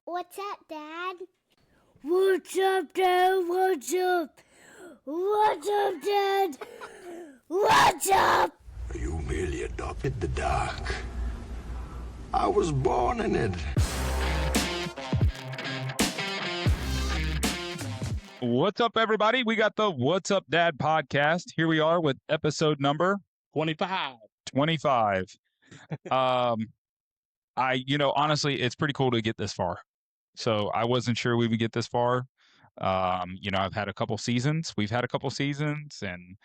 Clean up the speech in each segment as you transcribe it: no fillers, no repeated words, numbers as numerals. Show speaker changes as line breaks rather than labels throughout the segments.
What's up, Dad? What's up, Dad? What's up? What's up, Dad? What's up?
You merely adopted the dark. I was born in it.
What's up, everybody? We got the What's Up Dad podcast. Here we are with episode number
25.
25. Honestly, it's pretty cool to get this far. So I wasn't sure we would get this far. I've had a couple seasons. We've had a couple seasons and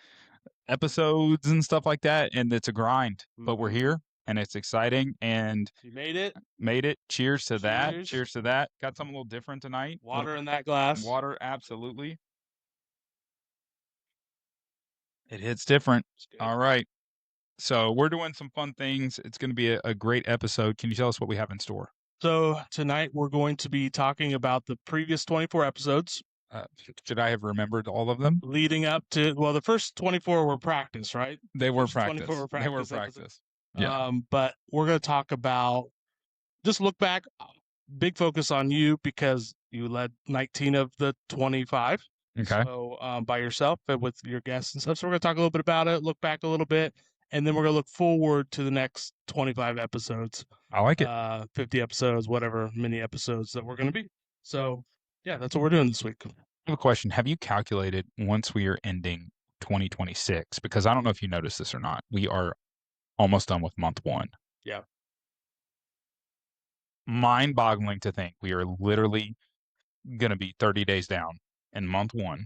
episodes and stuff like that, and it's a grind. But we're here, and it's exciting, and
You made it.
made it. Cheers to that.
Cheers.
Cheers to that. Got something a little different tonight.
Water in that glass.
Water, absolutely. It hits different. All right. So we're doing some fun things. It's going to be a great episode. Can you tell us what we have in store?
So tonight we're going to be talking about the previous 24 episodes
Should I have remembered all of them?
leading up to, well, the first 24 were practice, right?
They were
First
practice.
24 were
They were
practice episodes.
practice. Yeah.
But we're going to talk about, just look back, big focus on you because you led 19 of the 25.
Okay.
So by yourself and with your guests and stuff. So we're going to talk a little bit about it, look back a little bit, and then we're going to look forward to the next 25 episodes.
I like it.
50 episodes, whatever mini episodes that we're going to be. So, yeah, that's what we're doing this week.
I have a question. Have you calculated once we are ending 2026? Because I don't know if you noticed this or not. We are almost done with month one.
Yeah.
Mind-boggling to think we are literally going to be 30 days down in month one.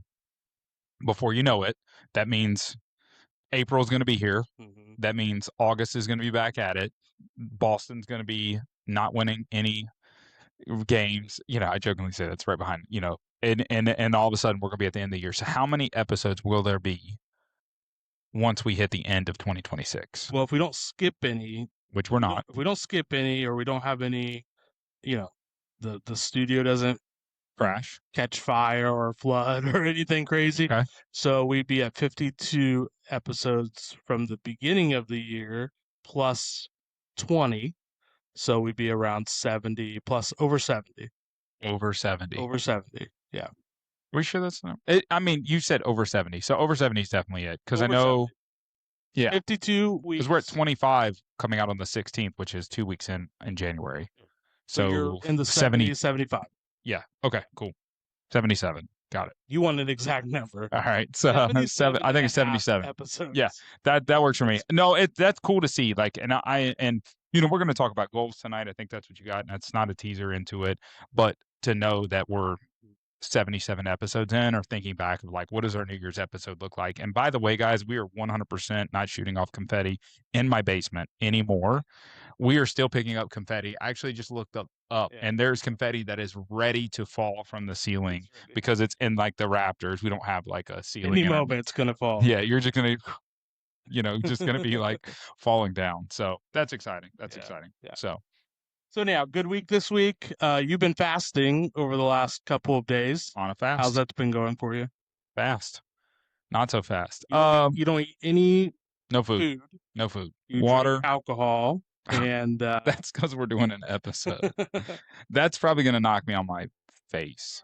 Before you know it, that means April's going to be here.
Mm-hmm.
That means August is going to be back at it. Boston's going to be not winning any games. I jokingly say that's right behind, and all of a sudden we're going to be at the end of the year. So how many episodes will there be once we hit the end of 2026?
Well, if we don't skip any,
Which we're not.
If we don't skip any or we don't have any, the studio doesn't
Crash.
catch fire or flood or anything crazy.
Okay.
So we'd be at 52 episodes from the beginning of the year plus 20. So we'd be around 70 plus over 70.
Over 70.
Over 70. Yeah.
Are we sure that's not? You said over 70. So over 70 is definitely it. Because I
Over
know.
70.
Yeah.
52 weeks.
Because we're at 25 coming out on the 16th, which is 2 weeks in January. So
you're in the 70, 75.
Yeah. Okay, cool. 77. Got it.
You want an exact number.
All right. So 7. I think it's 77.
Episodes.
Yeah. That works for me. No, that's cool to see. Like, and we're going to talk about goals tonight. I think that's what you got. And that's not a teaser into it, but to know that we're 77 episodes in, or thinking back of like, what does our New Year's episode look like? And by the way, guys, we are 100% not shooting off confetti in my basement anymore. We are still picking up confetti. I actually just looked up and there's confetti that is ready to fall from the ceiling because it's in like the rafters. We don't have like a ceiling.
Any moment it's going to fall.
Yeah, you're just going to, just going to be like falling down. So that's exciting. That's exciting.
Yeah.
So
now, good week this week. You've been fasting over the last couple of days.
On a fast.
How's that been going for you?
Fast. Not so fast.
You don't eat any
no food. No food.
You
Water.
drink alcohol. And
that's because we're doing an episode. That's probably going to knock me on my face.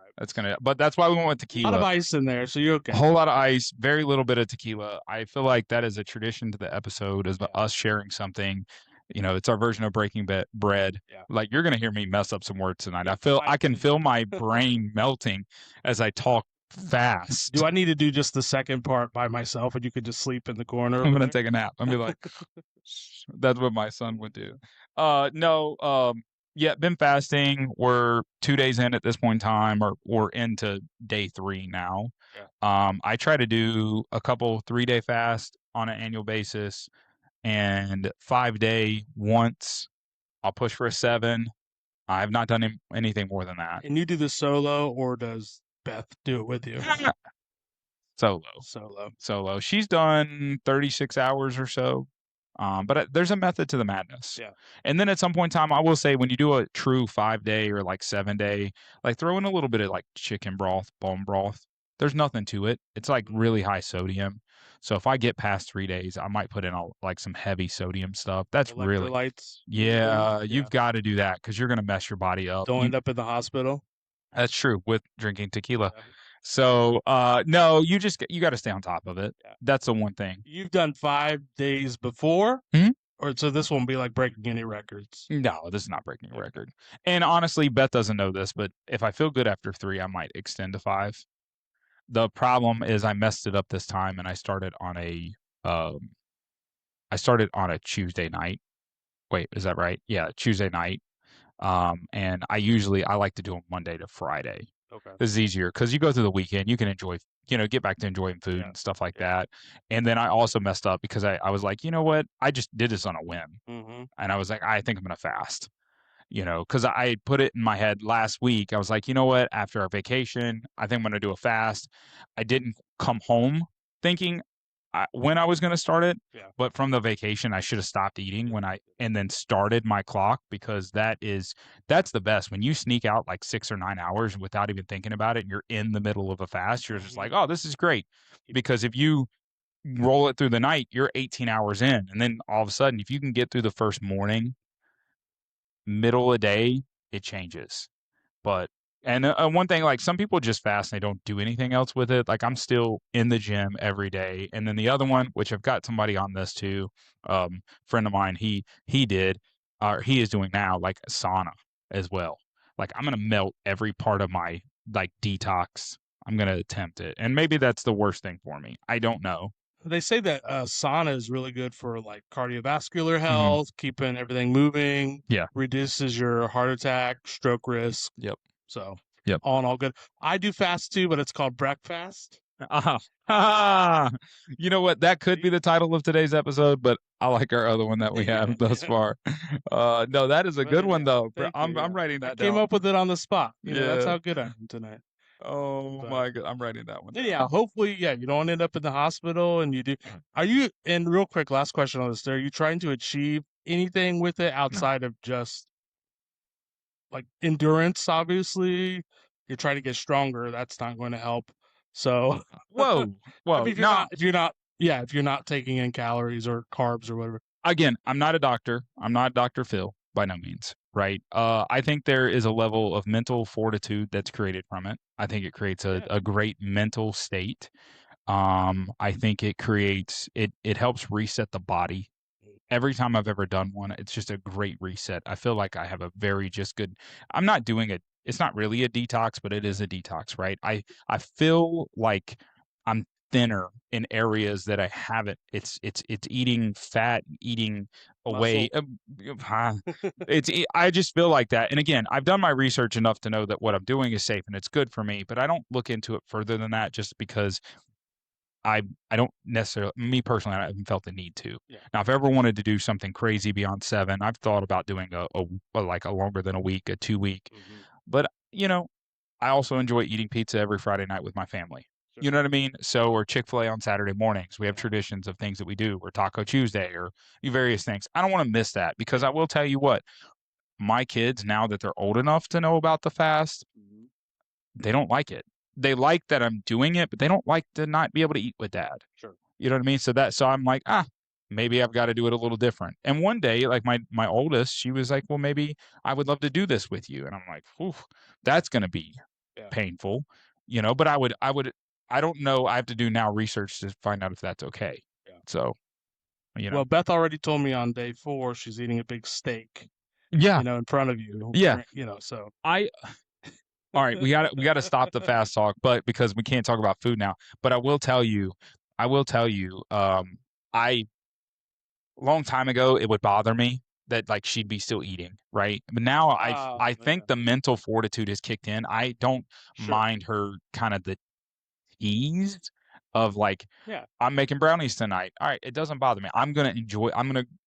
But that's why we went with tequila.
A lot of ice in there, so you're okay.
A whole lot of ice, very little bit of tequila. I feel like that is a tradition to the episode, is us sharing something. It's our version of breaking bread.
Yeah.
Like, you're going to hear me mess up some words tonight. I can feel my brain melting as I talk fast.
Do I need to do just the second part by myself and you could just sleep in the corner?
I'm going to take a nap. I'm going to be like, that's what my son would do. Been fasting. We're 2 days in at this point in time, or we're into day 3 now. Yeah. I try to do a couple 3-day fast on an annual basis, and 5-day once. I'll push for a 7. I have not done anything more than that.
And you do the solo, or does Beth do it with you?
Solo. She's done 36 hours or so. But there's a method to the madness.
Yeah.
And then at some point in time, I will say, when you do a true 5-day or like 7-day, like throw in a little bit of like chicken broth, bone broth. There's nothing to it. It's like really high sodium. So if I get past 3 days, I might put in like some heavy sodium stuff. That's really,
Electrolytes.
yeah, you've got to do that because you're going to mess your body up.
Don't end up in the hospital.
That's true with drinking tequila.
Yeah.
So no, you got to stay on top of it.
Yeah.
That's the one thing.
You've done 5 days before,
Mhm.
or so this won't be like breaking any records.
No, this is not breaking a record. And honestly, Beth doesn't know this, but if I feel good after 3, I might extend to 5. The problem is I messed it up this time, and I started on a Tuesday night. Wait, is that right? Yeah, Tuesday night. And I like to do them Monday to Friday.
Okay.
This is easier because you go through the weekend, you can enjoy, get back to enjoying food and stuff like that. And then I also messed up because I was like, you know what? I just did this on a whim.
Mm-hmm.
And I was like, I think I'm going to fast, because I put it in my head last week. I was like, you know what? After our vacation, I think I'm going to do a fast. I didn't come home thinking when I was going to start it, but from the vacation, I should have stopped eating and then started my clock because that's the best. When you sneak out like 6 or 9 hours without even thinking about it, and you're in the middle of a fast, you're just like, oh, this is great. Because if you roll it through the night, you're 18 hours in. And then all of a sudden, if you can get through the first morning, middle of the day, it changes. But and one thing, like some people just fast and they don't do anything else with it. Like I'm still in the gym every day. And then the other one, which I've got somebody on this too, friend of mine, he is doing now like a sauna as well. Like I'm gonna melt every part of my like detox. I'm gonna attempt it, and maybe that's the worst thing for me. I don't know.
They say that sauna is really good for like cardiovascular health, keeping everything moving.
Yeah.
Reduces your heart attack, stroke risk.
Yep.
So
Yep.
all in all good. I do fast too, but it's called breakfast.
You know what? That could be the title of today's episode, but I like our other one that we have thus far. No, that is a good one though. I'm writing that down.
Came up with it on the spot. That's
Yeah.
how good I am tonight.
Oh my God, I'm writing that one down.
Yeah, hopefully, you don't end up in the hospital and you do. Are you, and real quick, last question on this, are you trying to achieve anything with it outside of just like endurance? Obviously, you're trying to get stronger. That's not going to help. So,
Whoa.
I mean, if you're not taking in calories or carbs or whatever.
Again, I'm not a doctor. I'm not Dr. Phil by no means, right? I think there is a level of mental fortitude that's created from it. I think it creates a great mental state. I think it creates it helps reset the body. Every time I've ever done one, it's just a great reset. I feel like I have a very just good. I'm not doing it. It's not really a detox, but it is a detox, right? I feel like I'm thinner in areas that I haven't. It's eating fat, eating away. I just feel like that. And again, I've done my research enough to know that what I'm doing is safe and it's good for me, but I don't look into it further than that just because I don't necessarily, me personally, I haven't felt the need to. Now, if I ever wanted to do something crazy beyond 7, I've thought about doing a like a longer than a week, a 2-week. But I also enjoy eating pizza every Friday night with my family. Sure. You know what I mean? So, or Chick-fil-A on Saturday mornings. We have traditions of things that we do, or Taco Tuesday, or various things. I don't want to miss that because I will tell you what, my kids, now that they're old enough to know about the fast, they don't like it. They like that I'm doing it, but they don't like to not be able to eat with dad. Sure. You know what I mean? So I'm like, maybe I've got to do it a little different. And one day, like my oldest, she was like, well, maybe I would love to do this with you. And I'm like, that's going to be painful, but I don't know. I have to do now research to find out if that's okay. Yeah. So,
Well, Beth already told me on day 4, she's eating a big steak.
Yeah.
In front of you.
Yeah.
So
all right, we got to stop the fast talk, but because we can't talk about food now. But I will tell you, I long time ago it would bother me that like she'd be still eating, right? But now I think the mental fortitude has kicked in. I don't mind her kind of the tease of like, I'm making brownies tonight. All right, it doesn't bother me. I'm gonna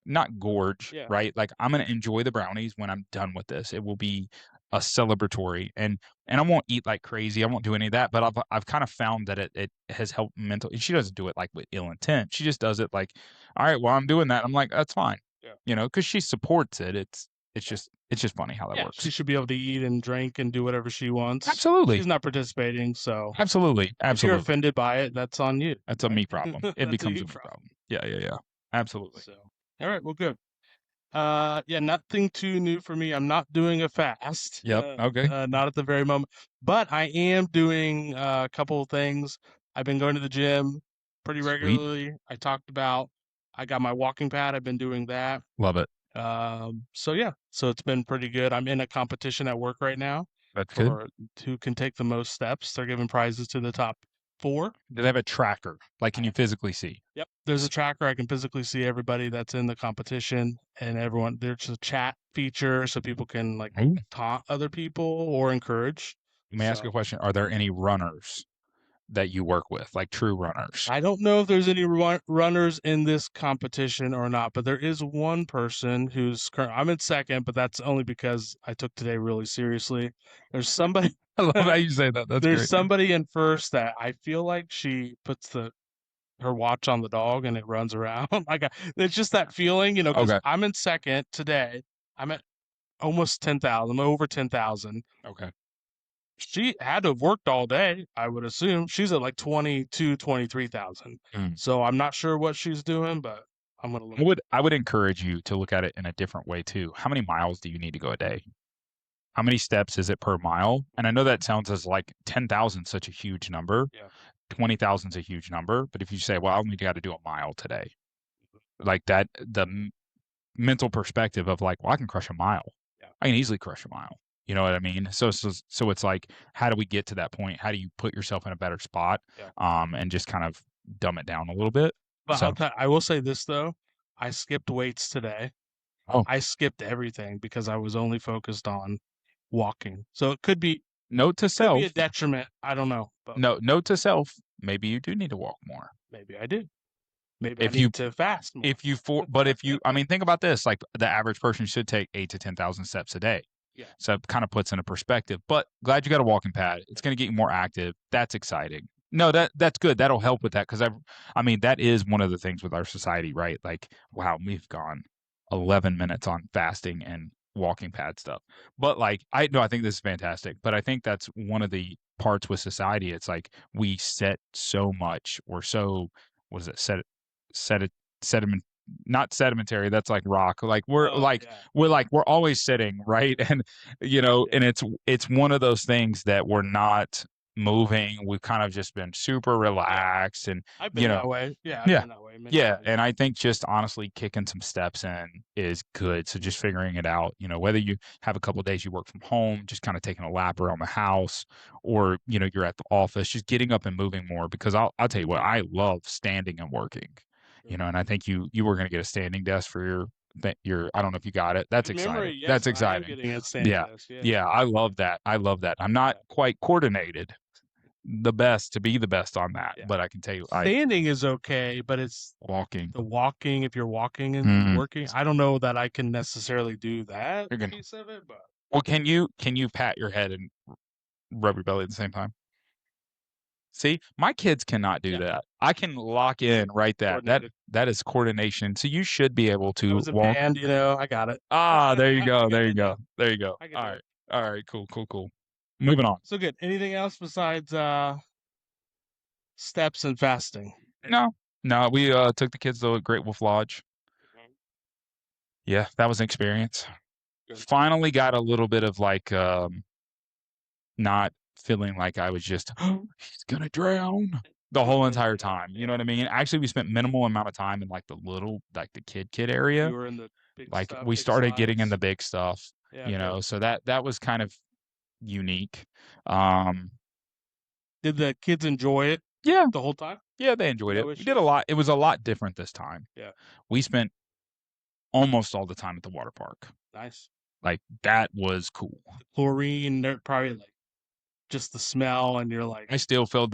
not gorge, right? Like I'm gonna enjoy the brownies when I'm done with this. It will be a celebratory, and I won't eat like crazy. I won't do any of that. But I've kind of found that it has helped mentally. She doesn't do it like with ill intent. She just does it like, all right, well I'm doing that. I'm like, that's fine, because she supports it. it's just funny how that
Yeah,
works.
she should be able to eat and drink and do whatever she wants.
Absolutely.
She's not participating, so
Absolutely.
if you're offended by it, that's on you.
That's a
right?
me problem. It
That's
becomes a
you
me problem. Yeah. Absolutely.
So, all right, well, good. Yeah, nothing too new for me. I'm not doing a fast.
Yep. Okay.
Not at the very moment, but I am doing a couple of things. I've been going to the gym pretty
Sweet.
regularly. I talked about. I got my walking pad. I've been doing that.
Love it.
So yeah, so it's been pretty good. I'm in a competition at work right now
That's good.
for who can take the most steps. They're giving prizes to the top 4.
Do they have a tracker? Like, can you physically see?
Yep. There's a tracker. I can physically see everybody that's in the competition and everyone. There's a chat feature so people can like
Ooh.
taunt other people or encourage.
Let me ask you a question. Are there any runners that you work with, like true runners?
I don't know if there's any runners in this competition or not, but there is one person who's I'm in second, but that's only because I took today really seriously. There's somebody.
I love how you say that. That's
There's
great.
somebody in first that I feel like she puts her watch on the dog and it runs around. Like it's just that feeling, you know, because
Okay.
I'm in second today. I'm at almost 10,000. I'm over 10,000.
Okay.
She had to have worked all day, I would assume. She's at like 22, 23,000.
Mm.
So I'm not sure what she's doing, but I'm going to look.
I would encourage you to look at it in a different way too. How many miles do you need to go a day? How many steps is it per mile? And I know that sounds as like 10,000 such a huge number.
Yeah.
20,000 is a huge number, but if you say, well, I only got to do a mile today, like that, mental perspective of like, well, I can crush a mile.
Yeah.
I can easily crush a mile. You know what I mean? So it's like, how do we get to that point? How do you put yourself in a better spot?
Yeah.
And just kind of dumb it down a little bit.
But
So,
I will say this though. I skipped weights today.
oh,
I skipped everything because I was only focused on walking. So it could be
note to self.
be a detriment. I don't know. But
Note to self. Maybe you do need to walk more.
maybe I do. Maybe
If
I need to fast more.
I mean, think about this, like the average person should take 8 to 10,000 steps a day.
Yeah.
So it kind of puts in a perspective, but glad you got a walking pad. It's going to get you more active. That's exciting. No, that's good. That'll help with that. Cause I mean, that is one of the things with our society, right? Like, wow, we've gone 11 minutes on fasting and walking pad stuff. But like, I think this is fantastic, but I think that's one of the parts with society. It's like we set so much or so, what is it? Sediment, not sedimentary. That's like rock. Like we're we're always sitting, right? And and it's one of those things that we're not moving. We've kind of just been super relaxed, and
I've been that way. Yeah, I've been that way.
Yeah, and I think just honestly kicking some steps in is good. So just figuring it out, whether you have a couple of days you work from home, just kind of taking a lap around the house, or you're at the office, just getting up and moving more. Because I'll tell you what, I love standing and working. And I think you were going to get a standing desk for your I don't know if you got it. That's exciting.
Yes,
That's exciting.
I am getting a standing desk.
Yeah, I love that. I'm not quite coordinated the best to be the best on that, but I can tell you,
standing is okay, but it's
walking.
The walking, if you're walking and working, I don't know that I can necessarily do that piece of it. But
well, can you pat your head and rub your belly at the same time? See, my kids cannot do that. I can lock in right that is coordination. So you should be able to
walk. And I got it.
There you go. There you go. There you go. All right. Cool. Moving on.
So good. Anything else besides steps and fasting?
No. We took the kids to Great Wolf Lodge. Yeah, that was an experience. Good. Finally got a little bit of like not feeling like I was just, he's gonna drown the whole entire time. You know what I mean? Actually, we spent minimal amount of time in like the kid area.
You were in the big
like
stuff,
we
big
started
slides.
Getting in the big stuff. Yeah, so that was kind of unique.
Did the kids enjoy it?
Yeah,
the whole time.
Yeah, they enjoyed it. We did a lot. It was a lot different this time.
Yeah,
we spent almost all the time at the water park.
Nice.
Like that was cool.
The chlorine, they're probably like just the smell, and you're like,
I still feel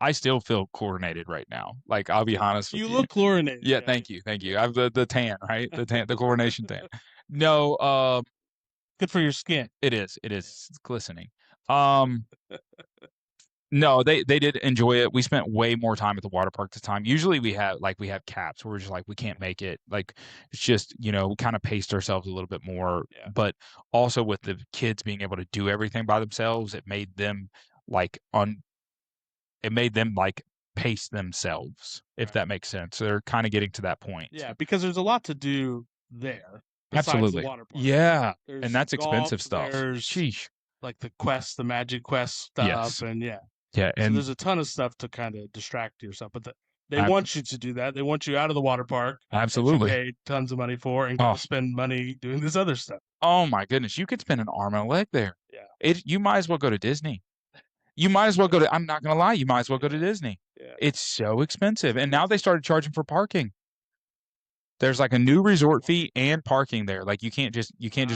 I still feel chlorinated right now. Like I'll be honest with you.
You look chlorinated.
Yeah, thank you. I have the tan, right? The chlorination tan. No,
good for your skin.
It is. It's glistening. No, they did enjoy it. We spent way more time at the water park this time. Usually we have caps where we're just like we can't make it. Like it's just, we kind of paced ourselves a little bit more.
Yeah.
But also with the kids being able to do everything by themselves, it made them like pace themselves, if
Right.
that makes sense. So they're kind of getting to that point.
Yeah, because there's a lot to do there besides
Absolutely.
the water park.
Yeah.
There's
And that's
golf,
expensive stuff.
There's
Sheesh.
like the Magic Quest stuff,
Yes.
and yeah.
Yeah.
So
And
there's a ton of stuff to kind of distract yourself, but they
Ab-
want you to do that. They want you out of the water park that you
absolutely.
paid tons of money for and
Oh.
spend money doing this other stuff.
Oh my goodness. You could spend an arm and a leg there.
Yeah.
You might as well go to Disney. You might as well go to, I'm not going to lie, you might as well go to Disney.
Yeah.
It's so expensive. And now they started charging for parking. There's like a new resort fee and parking there. Like you can't just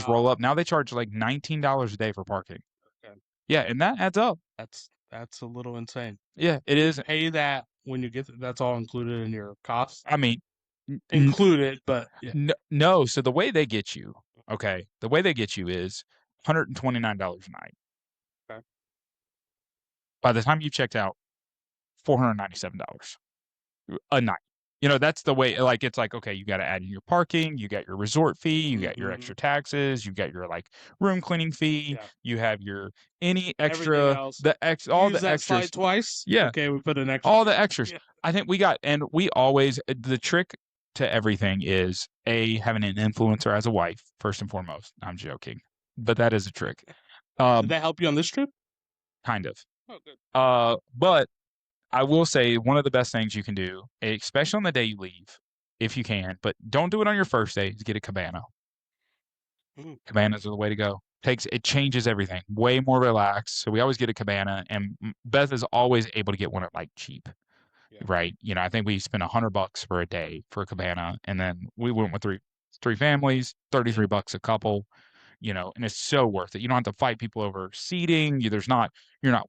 roll up. Now they charge like $19 a day for parking.
Okay.
Yeah, and that adds up.
That's a little insane.
Yeah, it is.
Pay that when you get that's all included in your cost.
I mean,
included, but yeah.
No. So the way they get you, is $129 a night.
Okay.
By the time you checked out, $497 a night. That's the way, like, it's like, okay, you got to add in your parking, you got your resort fee, you got your extra taxes, you got your like room cleaning fee, you have your any extra, all the extras.
Slide twice.
Yeah.
Okay, we put an extra.
All the extras.
Yeah.
I think we always, the trick to everything is having an influencer as a wife, first and foremost. I'm joking, but that is a trick.
Did that help you on this trip?
Kind of.
Oh, good.
But I will say one of the best things you can do, especially on the day you leave, if you can, but don't do it on your first day, is get a cabana. Cabanas are the way to go. It changes everything. Way more relaxed. So we always get a cabana, and Beth is always able to get one at like cheap. Yeah. Right? I think we spent $100 for a day for a cabana, and then we went with three families, $33 a couple. And it's so worth it. You don't have to fight people over seating. You're not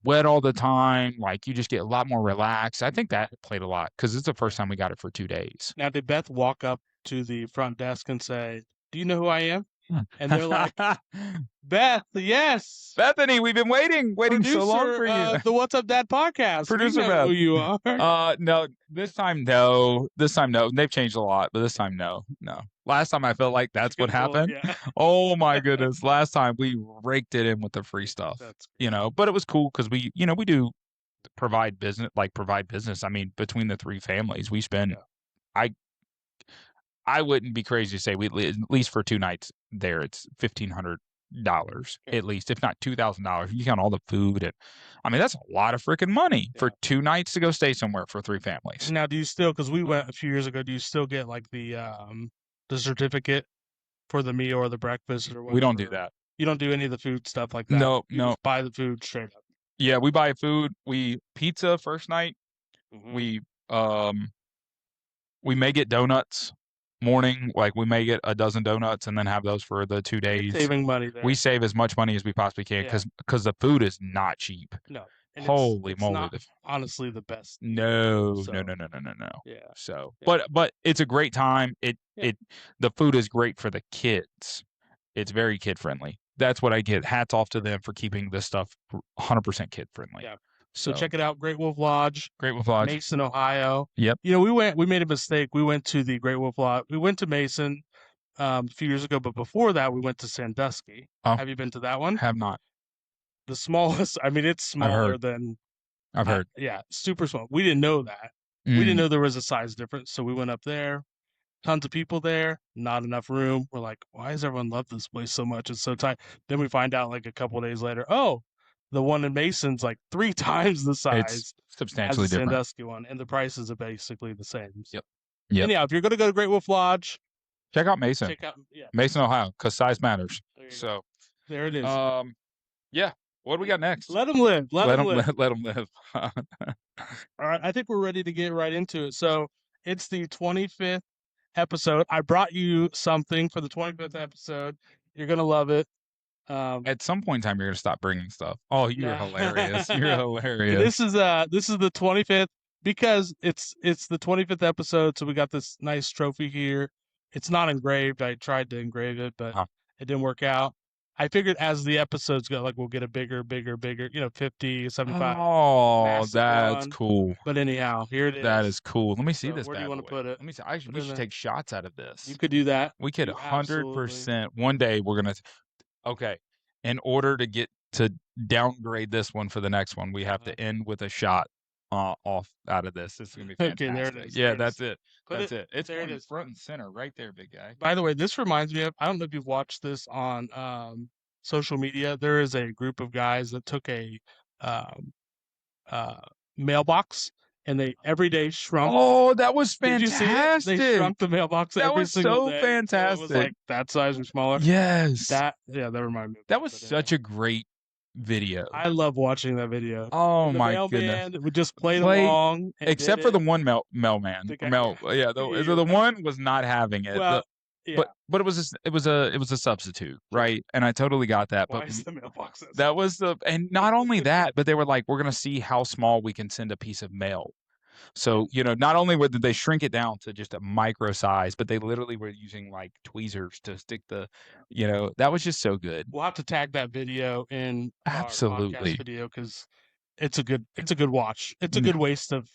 wet all the time. Like you just get a lot more relaxed. I think that played a lot because it's the first time we got it for 2 days.
Now, did Beth walk up to the front desk and say, "Do you know who I am?" And they're like, "Beth, yes,
Bethany, we've been waiting
Producer,
so long for you."
The What's Up Dad podcast.
Producer
we know
Beth.
who you are.
No, this time no. They've changed a lot, but this time no. Last time I felt like that's what happened.
Yeah.
Oh my goodness! Last time we raked it in with the free stuff. But it was cool because we do provide business. I mean, between the three families, we spend. I wouldn't be crazy to say we at least for 2 nights there it's $1,500 at least, if not $2,000. You count all the food, and I mean that's a lot of freaking money for 2 nights to go stay somewhere for 3 families.
Now, do you still? Because we went a few years ago. Do you still get like the certificate for the meal or the breakfast or whatever?
We don't do that.
You don't do any of the food stuff like that.
No.
Just buy the food straight up.
Yeah, we buy food. We pizza first night. We may get donuts morning, like we may get a dozen donuts and then have those for the 2 days.
Saving money there.
We save as much money as we possibly can because the food is not cheap.
No. And
Holy moly!
Not honestly the best.
No.
Yeah.
So, but it's a great time. The food is great for the kids. It's very kid friendly. That's what I get. Hats off to them for keeping this stuff 100% kid friendly.
Yeah. So check it out, Great Wolf Lodge. Mason, Ohio.
Yep.
We made a mistake. We went to the Great Wolf Lodge. We went to Mason a few years ago, but before that we went to Sandusky.
Oh,
have you been to that one?
Have not.
The smallest, I mean it's smaller than
I've heard.
Yeah, super small. We didn't know that. We didn't know there was a size difference, so we went up there. Tons of people there, not enough room. We're like, why does everyone love this place so much? It's so tight. Then we find out like a couple of days later, the one in Mason's like 3 times the size.
It's substantially
as the
different.
Sandusky one, and the prices are basically the same. So.
Yep.
And yeah, if you're going to go to Great Wolf Lodge,
check out Mason. Mason, Ohio, because size matters. So
there it is.
Yeah. What do we got next?
Let them live. Let them live.
Let them live.
All right, I think we're ready to get right into it. So it's the 25th episode. I brought you something for the 25th episode. You're gonna love it.
At some point in time, you're gonna stop bringing stuff. Oh, you're hilarious! You're hilarious.
This is the 25th because it's the 25th episode. So we got this nice trophy here. It's not engraved. I tried to engrave it, but it didn't work out. I figured as the episodes go, like we'll get a bigger, 50, 75.
Oh,
massive
that's
one.
cool.
But anyhow, here it is.
That is cool. Let me see
So
this
where do you
bad
wanna
boy.
put it?
Let me see.
Put
We
it in
should
the-
take shots out of this.
You could do that.
We could
You absolutely-
100%. One day we're gonna. Okay, in order to get to downgrade this one for the next one, we have to end with a shot off out of this. This is gonna be fantastic.
Okay, there it is.
Yeah,
There it
that's
is.
it.
Put
That's it. It's
there it
going
is.
front and center right there, big guy.
By the way, this reminds me of, I don't know if you've watched this on social media. There is a group of guys that took a um, mailbox and they every day shrunk.
Oh, that was
Did you
fantastic.
see it? They shrunk the mailbox
That
every
was
single
so
day.
fantastic.
So it was like that size or smaller.
Yes.
That reminded me.
That was such a great video.
I love watching that video.
Oh
And the
my goodness.
mailman would just played along, and
except
did
for the
it.
one mailman.
The guy-
Yeah, the one was not having it.
Well, yeah.
But it was a substitute, right? And I totally got that.
Why
But
is the mailbox
that was and not only that, but they were like, we're gonna see how small we can send a piece of mail. So, not only did they shrink it down to just a micro size, but they literally were using like tweezers to stick that was just so good.
We'll have to tag that video in
Absolutely.
our podcast video because it's a good watch. It's a good waste of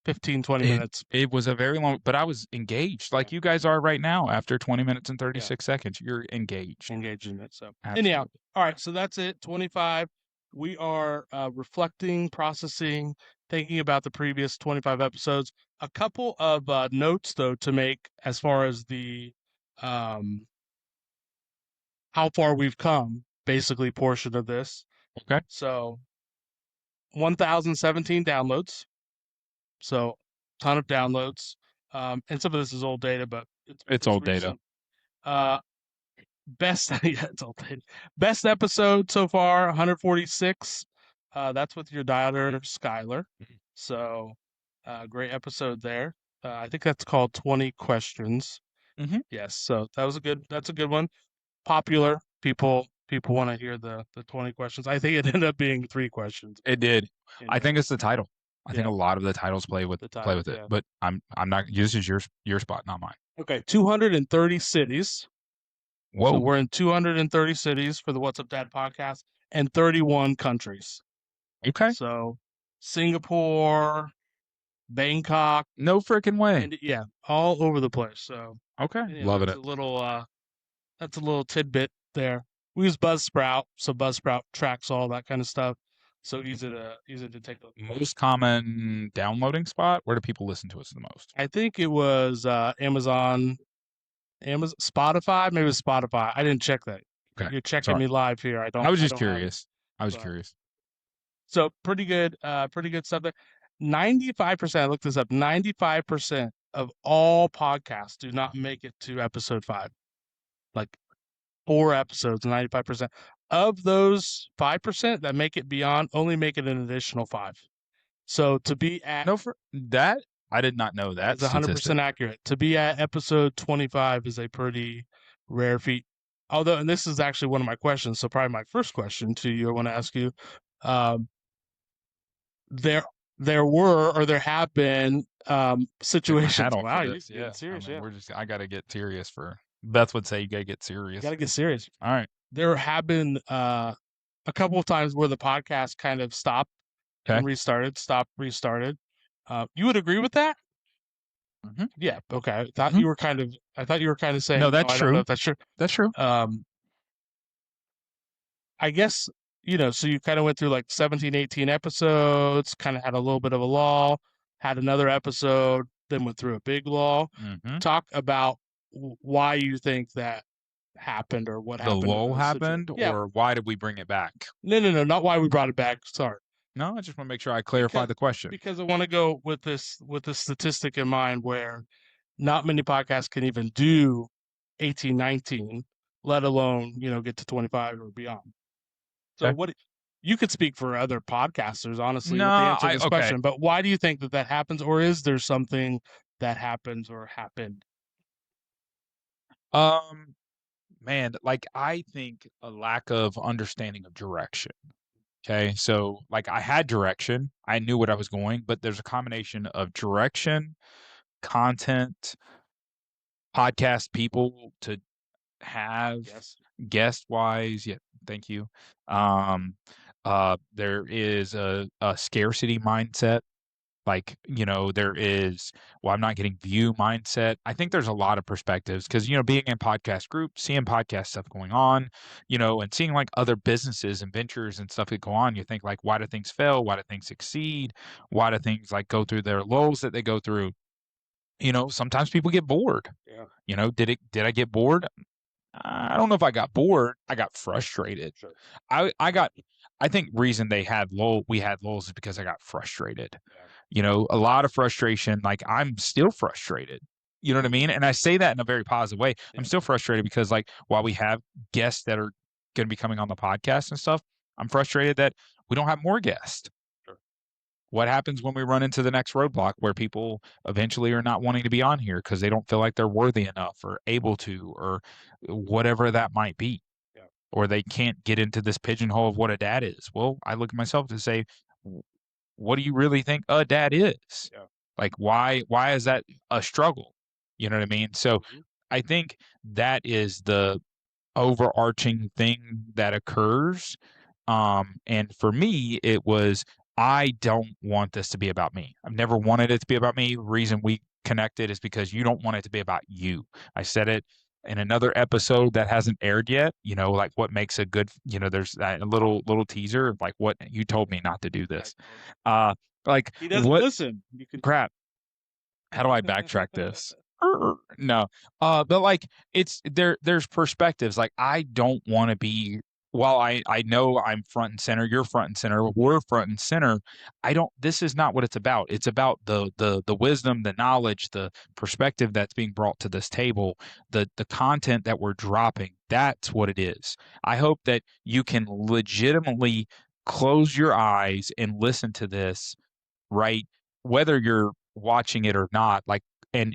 15, 20 minutes.
It was a very long, but I was engaged like you guys are right now. After 20 minutes and 36 seconds, you're engaged.
Engaged in it. So
Absolutely.
anyhow, all right. So that's it. 25. We are reflecting, processing, thinking about the previous 25 episodes. A couple of notes though to make as far as the how far we've come, basically portion of this.
Okay.
So 1,017 downloads. So ton of downloads. And some of this is old data, but
it's old
recent.
data.
Best it's old data. Best episode so far, 146. That's with your daughter Skylar. So great episode there. I think that's called 20 questions.
Mm-hmm.
Yes, so that's a good one. Popular. People want to hear the 20 questions. I think it ended up being 3 questions.
It did. I think it's the title. I think a lot of the titles play with it.
Yeah.
But I'm not. This is your spot, not mine.
Okay, 230 cities.
Whoa.
So we're in 230 cities for the What's Up Dad podcast and 31 countries.
Okay.
So Singapore, Bangkok.
No freaking way.
And yeah, all over the place. So
okay, loving it.
That's a little tidbit there. We use Buzzsprout, so Buzzsprout tracks all that kind of stuff. So easy to take a look.
Most common downloading spot. Where do people listen to us the most?
I think it was Amazon, Spotify. Maybe it was Spotify. I didn't check that.
Okay.
You're checking me live here.
I was just curious. Curious.
So pretty good stuff there. 95%, I looked this up, 95% of all podcasts do not make it to episode 5. Like 4 episodes, 95%. Of those 5% that make it beyond, only make it an additional 5. So to be at
that, I did not know that.
It's 100% accurate. To be at episode 25 is a pretty rare feat. Although, and this is actually one of my questions, so probably my first question to you, I want to ask you, there were or there have been situations. Wow, you're getting serious.
I got to get serious Beth would say you got to get serious.
Got to get serious.
All right.
There have been a couple of times where the podcast kind of stopped and restarted. You would agree with that?
Mm-hmm.
Yeah. Okay. I thought you were kind of saying.
No, that's true.
I don't know if that's true.
That's true.
I guess, so you kind of went through like 17, 18 episodes, kind of had a little bit of a lull, had another episode, then went through a big lull.
Mm-hmm.
Talk about why you think that happened or what happened.
The lull happened, or why did we bring it back?
No, not why we brought it back. Sorry.
No, I just want to make sure I clarify the question.
Because I want to go with this statistic in mind where not many podcasts can even do 18, 19, let alone, get to 25 or beyond. So what you could speak for other podcasters, honestly, with the answer to this question, but why do you think that happens, or is there something that happens or happened?
Man, I think a lack of understanding of direction. Okay, so I had direction, I knew what I was going, but there's a combination of direction, content, podcast people to have, guest wise, yeah, thank you. There is a scarcity mindset. Like, there is, well, I'm not getting view mindset. I think there's a lot of perspectives because, being in podcast groups, seeing podcast stuff going on, and seeing like other businesses and ventures and stuff that go on, you think like, why do things fail? Why do things succeed? Why do things like go through their lulls that they go through? Sometimes people get bored.
Yeah.
Did I get bored? I don't know if I got bored. I got frustrated.
Sure.
I think reason we had lulls is because I got frustrated.
Yeah.
A lot of frustration. Like I'm still frustrated. You know what I mean? And I say that in a very positive way. I'm still frustrated because like while we have guests that are going to be coming on the podcast and stuff, I'm frustrated that we don't have more guests.
Sure.
What happens when we run into the next roadblock where people eventually are not wanting to be on here because they don't feel like they're worthy enough or able to or whatever that might be?
Yeah.
Or they can't get into this pigeonhole of what a dad is. Well, I look at myself to say, what do you really think a dad is?
Yeah.
Like, why is that a struggle? You know what I mean? So I think that is the overarching thing that occurs. And for me, it was, I don't want this to be about me. I've never wanted it to be about me. The reason we connected is because you don't want it to be about you. I said it in another episode that hasn't aired yet, like what makes a good, there's that little teaser of like what you told me not to do this. Like
He doesn't
what
listen. You can
crap. How do I backtrack this? No. But like there's perspectives. Like I don't want to be, while I know I'm front and center, you're front and center, we're front and center. This is not what it's about. It's about the wisdom, the knowledge, the perspective that's being brought to this table, the content that we're dropping. That's what it is. I hope that you can legitimately close your eyes and listen to this, right? Whether you're watching it or not, like, and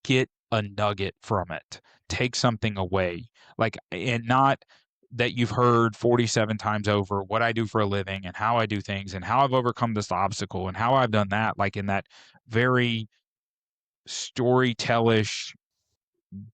get a nugget from it. Take something away. Like, and not that you've heard 47 times over what I do for a living and how I do things and how I've overcome this obstacle and how I've done that, like in that very storytellish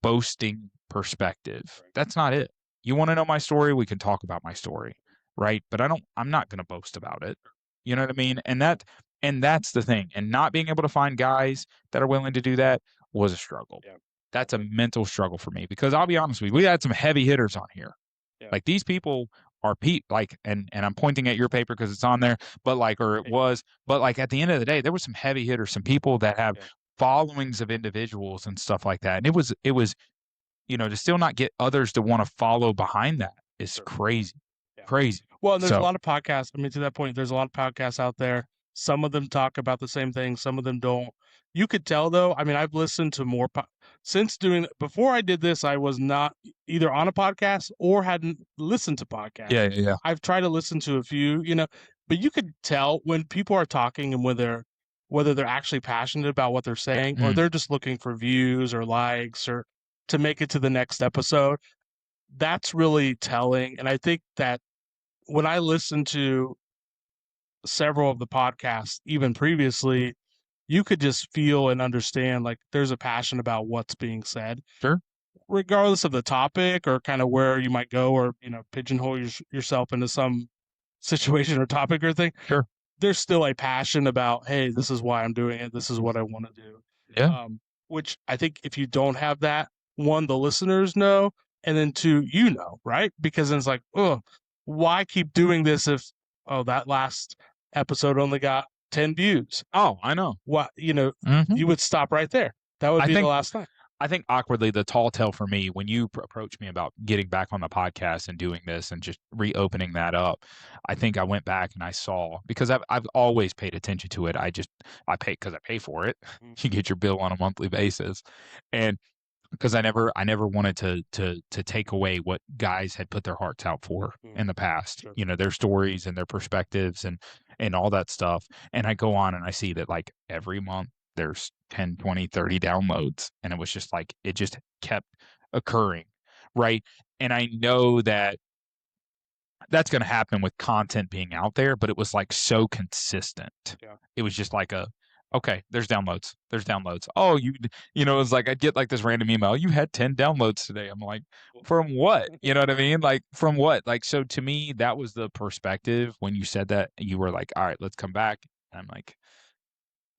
boasting perspective. That's not it. You want to know my story? We can talk about my story, right? But I'm not going to boast about it. You know what I mean? And that's the thing. And not being able to find guys that are willing to do that was a struggle.
Yeah.
That's a mental struggle for me because I'll be honest with you, we had some heavy hitters on here.
Yeah.
Like these people are like, and I'm pointing at your paper because it's on there, but like, or it was, but like at the end of the day, there was some heavy hitters, some people that have followings of individuals and stuff like that. And it was, to still not get others to want to follow behind that is crazy.
Yeah.
Crazy.
Well, and there's a lot of podcasts. I mean, to that point, there's a lot of podcasts out there. Some of them talk about the same thing. Some of them don't. You could tell, though. I mean, I've listened to more since before I did this, I was not either on a podcast or hadn't listened to podcasts.
Yeah.
I've tried to listen to a few, but you could tell when people are talking and whether they're actually passionate about what they're saying or they're just looking for views or likes or to make it to the next episode. That's really telling. And I think that when I listen to several of the podcasts, even previously, you could just feel and understand like there's a passion about what's being said.
Sure.
Regardless of the topic or kind of where you might go or, pigeonhole yourself into some situation or topic or thing.
Sure.
There's still a passion about, hey, this is why I'm doing it. This is what I want to do.
Yeah.
Which I think if you don't have that, one, the listeners know, and then two, right? Because then it's like, oh, why keep doing this if, that last episode only got 10 views?
Oh, I know.
What, you would stop right there. That would be the last time.
I think awkwardly, the tall tale for me, when you approached me about getting back on the podcast and doing this and just reopening that up, I think I went back and I saw, because I've always paid attention to it. I pay because I pay for it. You get your bill on a monthly basis. And because I never wanted to take away what guys had put their hearts out for in the past,
Sure.
Their stories and their perspectives and all that stuff. And I go on and I see that like every month there's 10, 20, 30 downloads. And it was just like, it just kept occurring. Right. And I know that that's going to happen with content being out there, but it was like so consistent.
Yeah.
It was just like Okay, there's downloads. Oh, it's like I'd get like this random email. You had 10 downloads today. I'm like, from what? You know what I mean? Like, from what? Like, so to me, that was the perspective when you said that. You were like, all right, let's come back. And I'm like,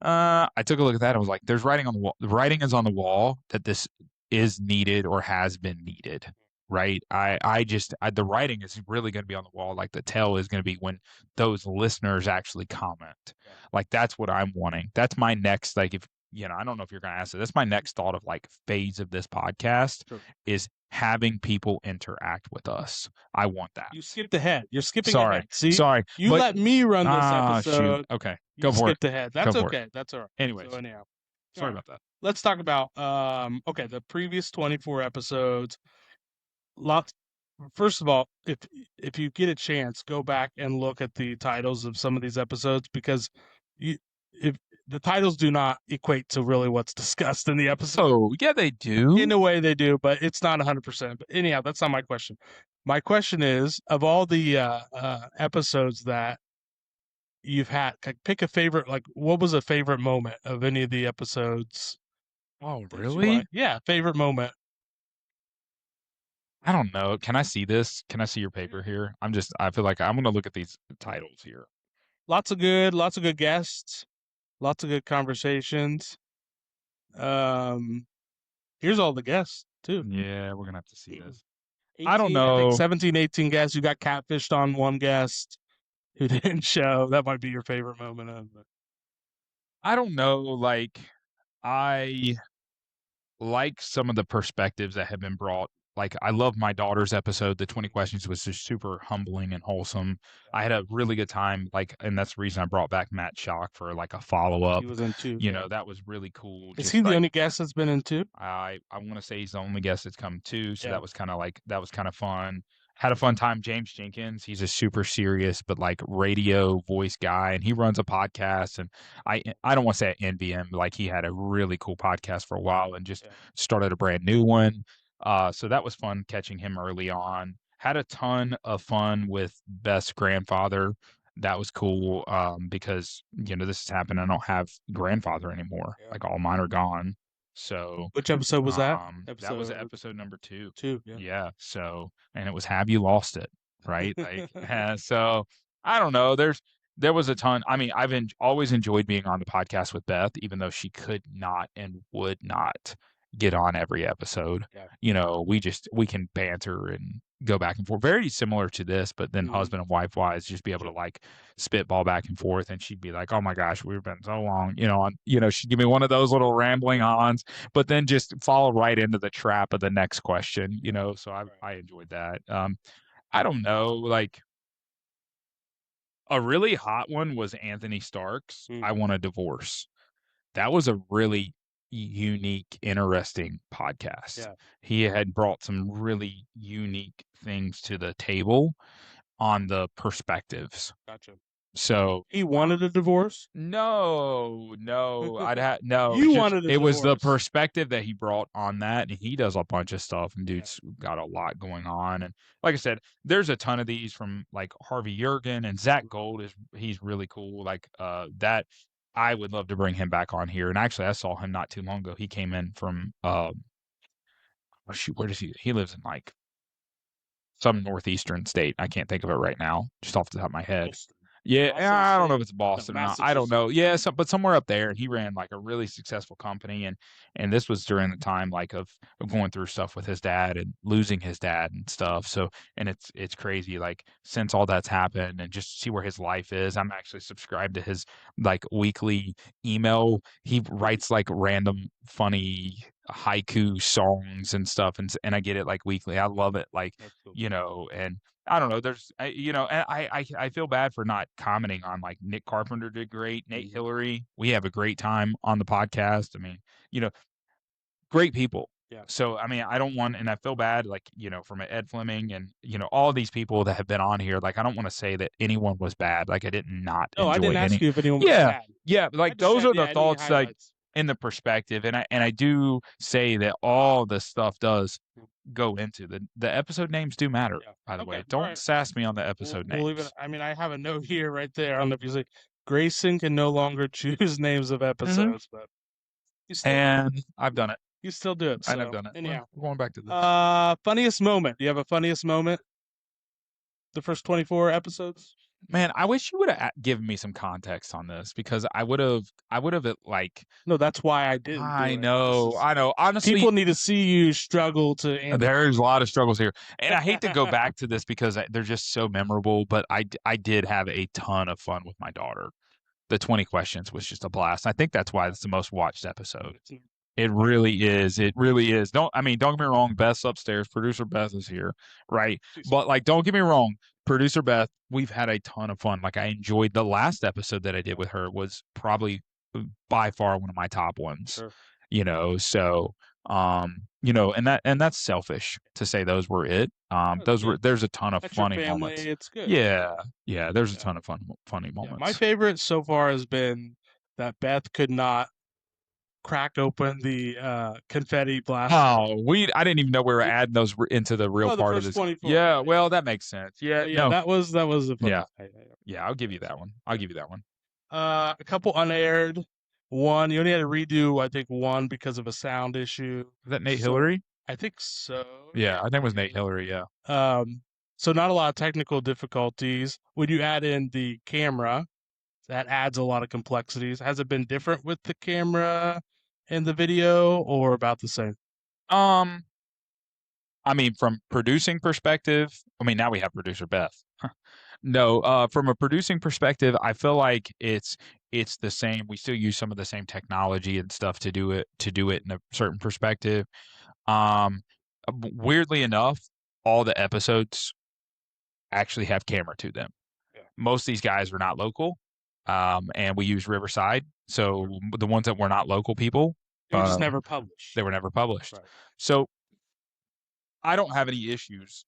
I took a look at that and was like, there's writing on the wall. The writing is on the wall that this is needed or has been needed, right? The writing is really going to be on the wall. Like the tell is going to be when those listeners actually comment.
Yeah.
Like that's what I'm wanting. That's my next, like, if, I don't know if you're going to ask it. That's my next thought of like phase of this podcast is having people interact with us. I want that.
You skipped ahead. You're skipping
Sorry.
ahead. See,
Sorry.
you let me run this episode.
Shoot. Okay.
You
Go for it.
skipped ahead. That's
Go for
okay. That's all right.
Anyways.
So anyhow,
Sorry
all right.
about that.
Let's talk about the previous 24 episodes. First of all, if you get a chance, go back and look at the titles of some of these episodes because if the titles do not equate to really what's discussed in the episode.
Oh, yeah, they do.
In a way they do, but it's not 100%. But anyhow, that's not my question. My question is, of all the episodes that you've had, pick a favorite, like what was a favorite moment of any of the episodes?
Oh, really?
Yeah, favorite moment.
I don't know. Can I see this? Can I see your paper here? I feel like I'm going to look at these titles here.
Lots of good guests, lots of good conversations. Here's all the guests too.
Yeah, we're going to have to see this.
18,
I don't know.
I think 17, 18 guests. You got catfished on one guest who didn't show. That might be your favorite moment of it.
I don't know. Like, I like some of the perspectives that have been brought. Like, I love my daughter's episode. The 20 questions was just super humbling and wholesome. I had a really good time. Like, and that's the reason I brought back Matt Schock for like a follow-up.
He was in 2.
You know, that was really cool.
Is he the only guest that's been in 2?
I want to say he's the only guest that's come 2. So that was kind of fun. Had a fun time. James Jenkins, he's a super serious but like radio voice guy, and he runs a podcast. And I don't want to say I envy him. Like he had a really cool podcast for a while and just started a brand new one. So that was fun catching him early on. Had a ton of fun with Best Grandfather. That was cool because this has happened. I don't have grandfather anymore. Like all mine are gone. So
which episode was that?
That was episode number 2.
2,
yeah. So, and it was Have You Lost It, right? Like, so I don't know. There was a ton. I mean, I've always enjoyed being on the podcast with Beth, even though she could not and would not get on every episode. We can banter and go back and forth. Very similar to this, but then husband and wife wise, just be able to like spitball back and forth. And she'd be like, "Oh my gosh, we've been so long," she'd give me one of those little rambling ons, but then just follow right into the trap of the next question, so I enjoyed that. I don't know, like a really hot one was Anthony Stark's I Want a Divorce. That was a really unique, interesting podcast.
Yeah.
He had brought some really unique things to the table on the perspectives.
Gotcha.
So
he wanted a divorce?
No. No.
You wanted a divorce.
It was the perspective that he brought on that, and he does a bunch of stuff, and dude's got a lot going on. And like I said, there's a ton of these from like Harvey Jurgen and Zach Gold he's really cool. Like that. I would love to bring him back on here. And actually, I saw him not too long ago. He came in from, where does he lives in like some northeastern state. I can't think of it right now, just off the top of my head.
Boston.
Yeah,
Boston
I don't know
State.
if it's Boston or not. I don't know. Yeah, but somewhere up there. And he ran like a really successful company, and this was during the time like of going through stuff with his dad and losing his dad and stuff. So, and it's crazy. Like since all that's happened, and just see where his life is. I'm actually subscribed to his like weekly email. He writes like random funny haiku songs and stuff, and I get it like weekly. I love it. Like cool. And I don't know. There's, and I feel bad for not commenting on like Nick Carpenter did great. Nate Hillary, we have a great time on the podcast. I mean, great people.
Yeah.
So, I mean, I don't want, and I feel bad, like, from Ed Fleming and, all these people that have been on here. Like, I don't want to say that anyone was bad. Like, I did not enjoy
I didn't ask you if anyone was bad.
Yeah. Like, those are the thoughts, like, in the perspective. And I do say that all the stuff does go into the episode names do matter, by the way. Don't sass me on the episode names.
I mean, I have a note here right there. I don't know if you see Grayson can no longer choose names of episodes, but you still
And I've done it.
you still do it. So,
And I've done it.
anyhow,
We're going back to this.
funniest moment. Do you have a funniest moment? The first 24 episodes.
Man, I wish you would have given me some context on this because I would have like.
No, that's why I didn't.
I know. Honestly,
people need to see you struggle to answer.
There's a lot of struggles here, and I hate to go back to this because they're just so memorable. But I did have a ton of fun with my daughter. The 20 questions was just a blast. I think that's why it's the most watched episode. It really is. It really is. Don't get me wrong. Beth's upstairs. Producer Beth is here, right? But like, don't get me wrong. Producer Beth, we've had a ton of fun. Like, I enjoyed the last episode that I did with her was probably by far one of my top ones.
Sure.
So and that's selfish to say those were it. There's a ton of funny moments.
It's good.
Yeah. There's a ton of funny moments.
My favorite so far has been that Beth could not crack open the confetti blaster.
Oh, I didn't even know we were adding those into the real part of this.
24.
Yeah, well, that makes sense. Yeah, no.
that was a fun.
Yeah, I'll give you that one.
A couple unaired. One, you only had to redo, I think, one because of a sound issue.
Is that Nate Hillary?
I think so.
Yeah, I think it was Nate Hillary, yeah.
So not a lot of technical difficulties. When you add in the camera, that adds a lot of complexities. Has it been different with the camera and the video or about the same?
I mean, from producing perspective, now we have producer Beth. No, from a producing perspective, I feel like it's the same. We still use some of the same technology and stuff to do it in a certain perspective. Weirdly enough, all the episodes actually have camera to them.
Yeah.
Most of these guys are not local, and we use Riverside. So the ones that were not local people,
they were just never published.
They were never published.
Right.
So I don't have any issues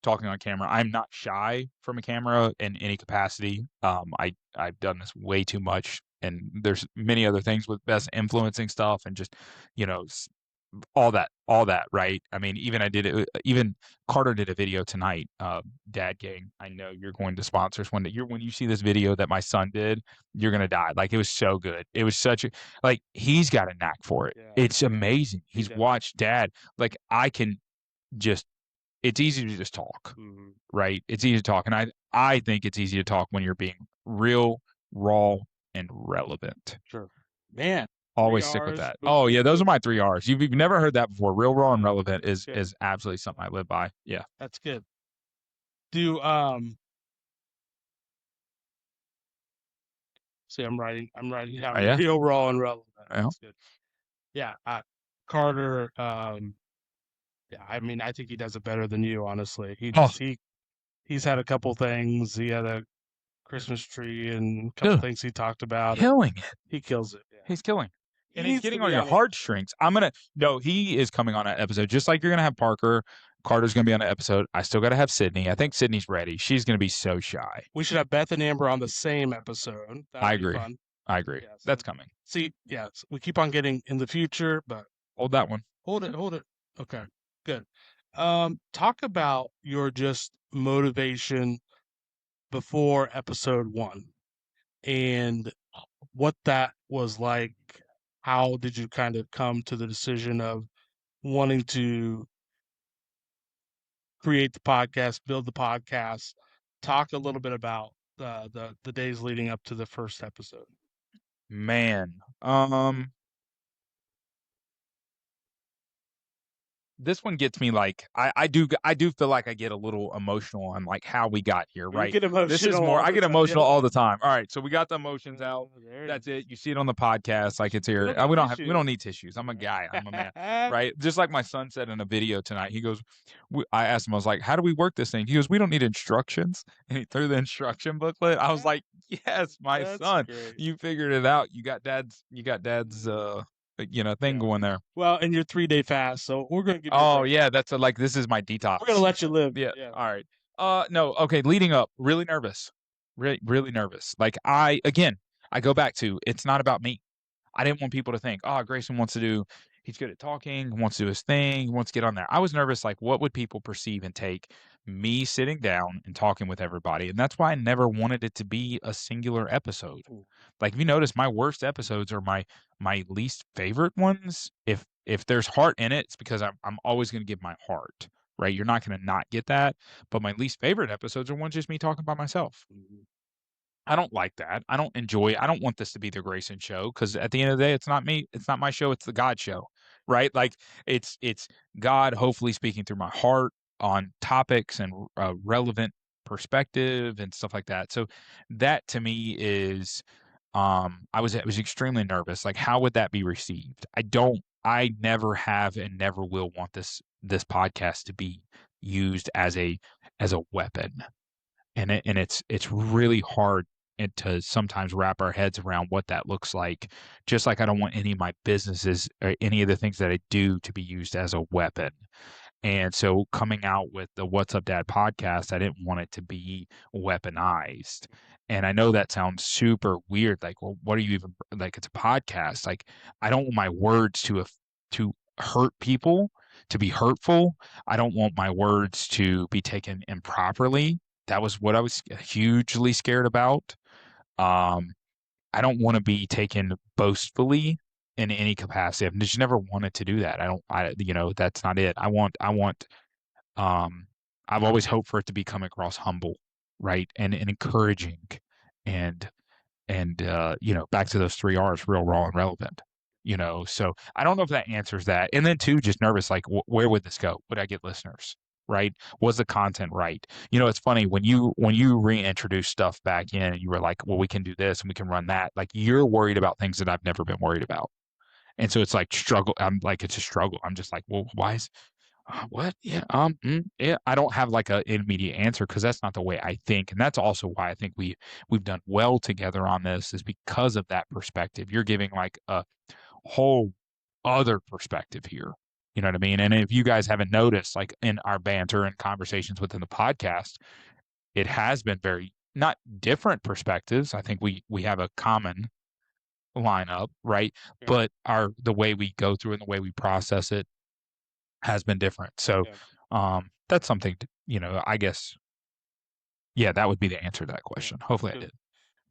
talking on camera. I'm not shy from a camera in any capacity. I've done this way too much, and there's many other things with Best influencing stuff and just all that, right? Even Carter did a video tonight, Dad Gang. I know you're going to sponsor us one day. When you see this video that my son did, you're gonna die. Like, it was so good. It was such a, like, he's got a knack for it. Yeah, it's amazing. He's watched Dad. Like, it's easy to just talk, right? It's easy to talk, and I think it's easy to talk when you're being real, raw, and relevant.
Sure, man.
Always stick with that. Oh yeah, those are my 3 R's. You've never heard that before. Real, raw, and relevant is absolutely something I live by. Yeah,
that's good. See, I'm writing down real, raw, and relevant. That's good. Yeah, Carter. I think he does it better than you. Honestly, he's had a couple things. He had a Christmas tree and a couple things he talked about.
Killing it.
He kills it. Yeah.
He's killing. And he's getting on your heartstrings. He is coming on an episode. Just like you're going to have Parker, Carter's going to be on an episode. I still got to have Sydney. I think Sydney's ready. She's going to be so shy.
We should have Beth and Amber on the same episode.
I agree. I agree. Yeah, so that's coming.
See, we keep on getting in the future, but...
Hold that one.
Hold it. Okay, good. Talk about your just motivation before episode 1 and what that was like. How did you kind of come to the decision of wanting to create the podcast, build the podcast? Talk a little bit about the days leading up to the first episode.
Man, this one gets me, like, I do feel like I get a little emotional on, like, how we got here, right? This is more, I get emotional all the time. All right, so we got the emotions out. That's it. You see it on the podcast, like, it's here. We don't need tissues. I'm a guy. I'm a man, right? Just like my son said in a video tonight. He goes, I asked him, I was like, how do we work this thing? He goes, we don't need instructions. And he threw the instruction booklet. I was like, yes, my son, great. You figured it out. You got dad's thing going there.
Well, and you're 3-day fast, so we're gonna give you
that's this is my detox.
We're gonna let you live.
Yeah. All right. No, okay, leading up, really nervous. Really nervous. Like, I go back to, it's not about me. I didn't want people to think, Grayson he's good at talking, wants to do his thing, wants to get on there. I was nervous, like, what would people perceive and take me sitting down and talking with everybody, and that's why I never wanted it to be a singular episode. Like, if you notice, my worst episodes are my least favorite ones. If there's heart in it, it's because I'm always gonna give my heart, right? You're not gonna not get that, but my least favorite episodes are ones just me talking by myself. I don't like that. I don't want this to be the Grayson show, because at the end of the day, it's not me. It's not my show. It's the God show, right? Like, it's God hopefully speaking through my heart on topics and relevant perspective and stuff like that. So that to me is, I was extremely nervous. Like, how would that be received? I never have and never will want this podcast to be used as a weapon. And it's really hard to sometimes wrap our heads around what that looks like. Just like I don't want any of my businesses or any of the things that I do to be used as a weapon. And so coming out with the What's Up Dad podcast, I didn't want it to be weaponized. And I know that sounds super weird. Like, well, what are you even like? It's a podcast. Like, I don't want my words to hurt people, to be hurtful. I don't want my words to be taken improperly. That was what I was hugely scared about. I don't want to be taken boastfully in any capacity. I've just never wanted to do that. That's not it. I've always hoped for it to be coming across humble, right? And encouraging and, back to those 3 R's, real, raw, and relevant. So I don't know if that answers that. And then two, just nervous, like, where would this go? Would I get listeners? Right? Was the content right? It's funny when you reintroduce stuff back in, and you were like, well, we can do this and we can run that. Like, you're worried about things that I've never been worried about. And so it's like struggle. I'm like, it's a struggle. I'm just like, well, why is what? Yeah. Yeah. I don't have like an immediate answer, because that's not the way I think. And that's also why I think we've done well together on this, is because of that perspective. You're giving like a whole other perspective here. You know what I mean? And if you guys haven't noticed, like in our banter and conversations within the podcast, it has been very not different perspectives. I think we have a common lineup, right?
Yeah.
But the way we go through and the way we process it has been different. So that's something I guess, yeah, that would be the answer to that question. Hopefully I did.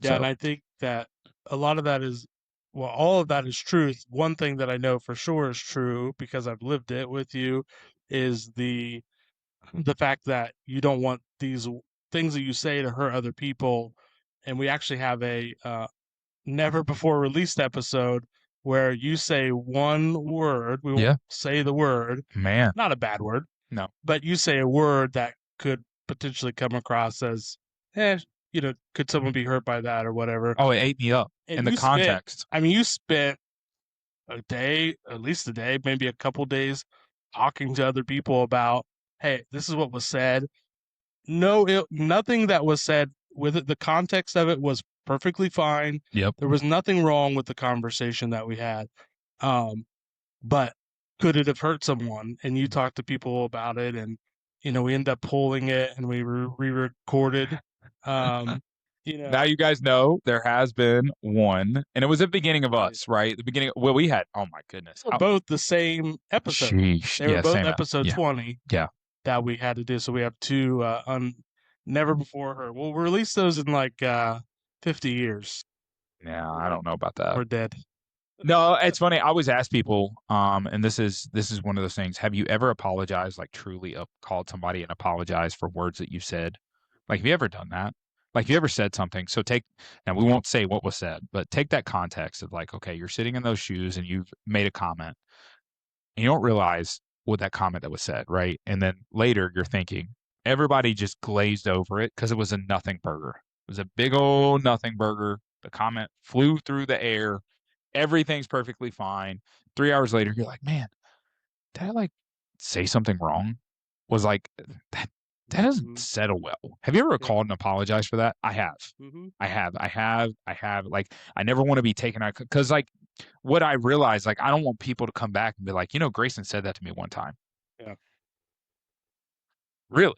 Yeah,
So,
and I think that a lot of that is, well, all of that is truth. One thing that I know for sure is true, because I've lived it with you, is the fact that you don't want these things that you say to hurt other people. And we actually have a never before released episode where you say one word. We won't say the word,
man,
not a bad word,
no,
but you say a word that could potentially come across as, could someone be hurt by that or whatever.
oh, it ate me up
And
in the context.
you spent a day, at least a day, maybe a couple days, talking to other people about, hey, this is what was said. Nothing that was said with it. The context of it was perfectly fine.
Yep.
There was nothing wrong with the conversation that we had. But could it have hurt someone? And you talked to people about it, and we ended up pulling it, and we re-recorded.
Now you guys know there has been one, and it was at the beginning of us, right? The beginning. Well, we had. Oh my goodness.
Both the same episode.
Sheesh.
They were both
same
episode 20.
Yeah.
That we had to do. So we have two never before heard. We'll release those in like 50 years.
Yeah, I don't know about that.
We're dead.
No, it's funny. I always ask people, and this is one of those things. Have you ever apologized, like truly called somebody and apologized for words that you said? Like, have you ever done that? Like, have you ever said something? So now we won't say what was said, but take that context of like, okay, you're sitting in those shoes and you've made a comment, and you don't realize what that comment that was said, right? And then later you're thinking, everybody just glazed over it because it was a nothing burger. It was a big old nothing burger. The comment flew through the air. Everything's perfectly fine. 3 hours later, you're like, man, did I like say something wrong? Was like, that doesn't settle well. Have you ever called and apologized for that? I have. I have. Like, I never want to be taken out, because like what I realized, like, I don't want people to come back and be like, Grayson said that to me one time.
Yeah.
Really?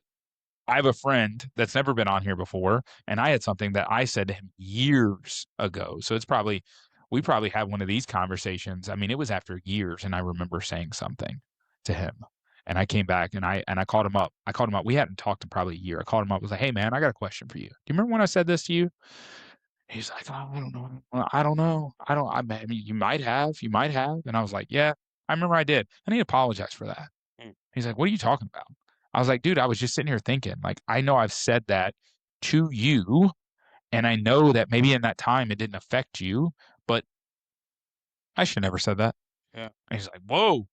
I have a friend that's never been on here before, and I had something that I said to him years ago. So we probably had one of these conversations. I mean, it was after years, and I remember saying something to him. And I came back and I called him up. We hadn't talked in probably a year. I called him up. I was like, "Hey man, I got a question for you. Do you remember when I said this to you?" He's like, "Oh, I don't know. I don't know. I mean, you might have. And I was like, "Yeah, I remember I did." And he apologized for that.
Mm.
He's like, "What are you talking about?" I was like, "Dude, I was just sitting here thinking, like, I know I've said that to you, and I know that maybe in that time it didn't affect you, but I should never said that."
Yeah.
And he's like, "Whoa."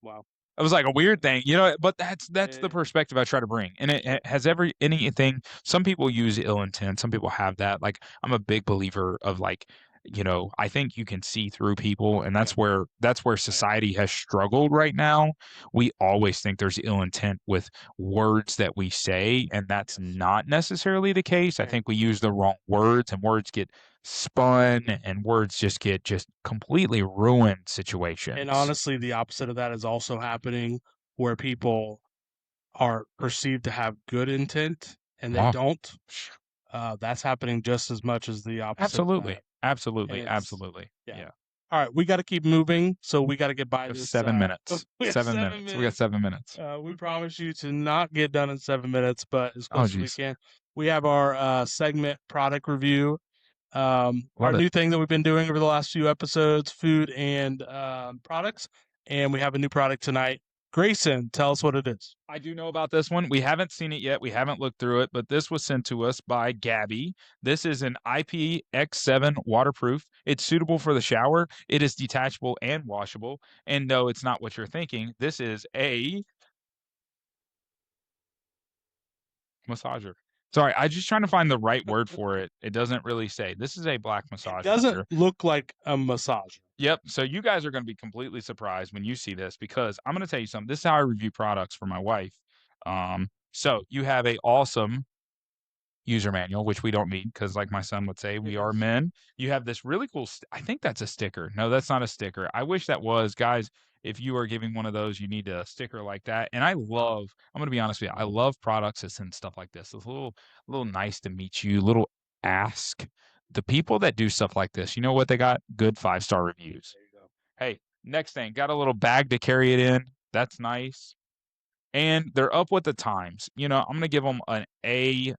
Wow.
It was like a weird thing, but that's the
Yeah.
perspective I try to bring. And it has anything. Some people use ill intent. Some people have that. Like, I'm a big believer of, like, I think you can see through people, and that's where society has struggled right now. We always think there's ill intent with words that we say, and that's not necessarily the case. I think we use the wrong words, and words get spun, and words just get completely ruined situations.
And honestly, the opposite of that is also happening, where people are perceived to have good intent and they
Wow.
don't. That's happening just as much as the opposite.
Absolutely.
Of
Absolutely.
And it's-
Absolutely.
that.
Yeah.
All right, we got to keep moving, so we got to get by
We have
this.
7 minutes.
We have
7 minutes. We got 7 minutes.
We promise you to not get done in 7 minutes, but as
Oh,
close as we
geez.
can. We have our segment product review. Our
Love it.
new thing that we've been doing over the last few episodes, food and products, and we have a new product tonight. Grayson, tell us what it is.
I do know about this one. We haven't seen it yet. We haven't looked through it, but this was sent to us by Gabby. This is an IPX7 waterproof. It's suitable for the shower. It is detachable and washable. And no, it's not what you're thinking. This is a massager. Sorry, I'm just trying to find the right word for it. It doesn't really say. This is a black massager.
It doesn't look like a massager.
Yep. So you guys are going to be completely surprised when you see this, because I'm going to tell you something. This is how I review products for my wife. So you have a awesome user manual, which we don't need because, like my son would say, we are men. You have this really cool. I think that's a sticker. No, that's not a sticker. I wish that was, guys. If you are giving one of those, you need a sticker like that. And I'm going to be honest with you. I love products that send stuff like this. It's a little nice to meet you. Little ask. The people that do stuff like this, you know what they got? Good 5-star reviews.
There you go.
Hey, next thing, got a little bag to carry it in. That's nice. And they're up with the times. I'm going to give them an A-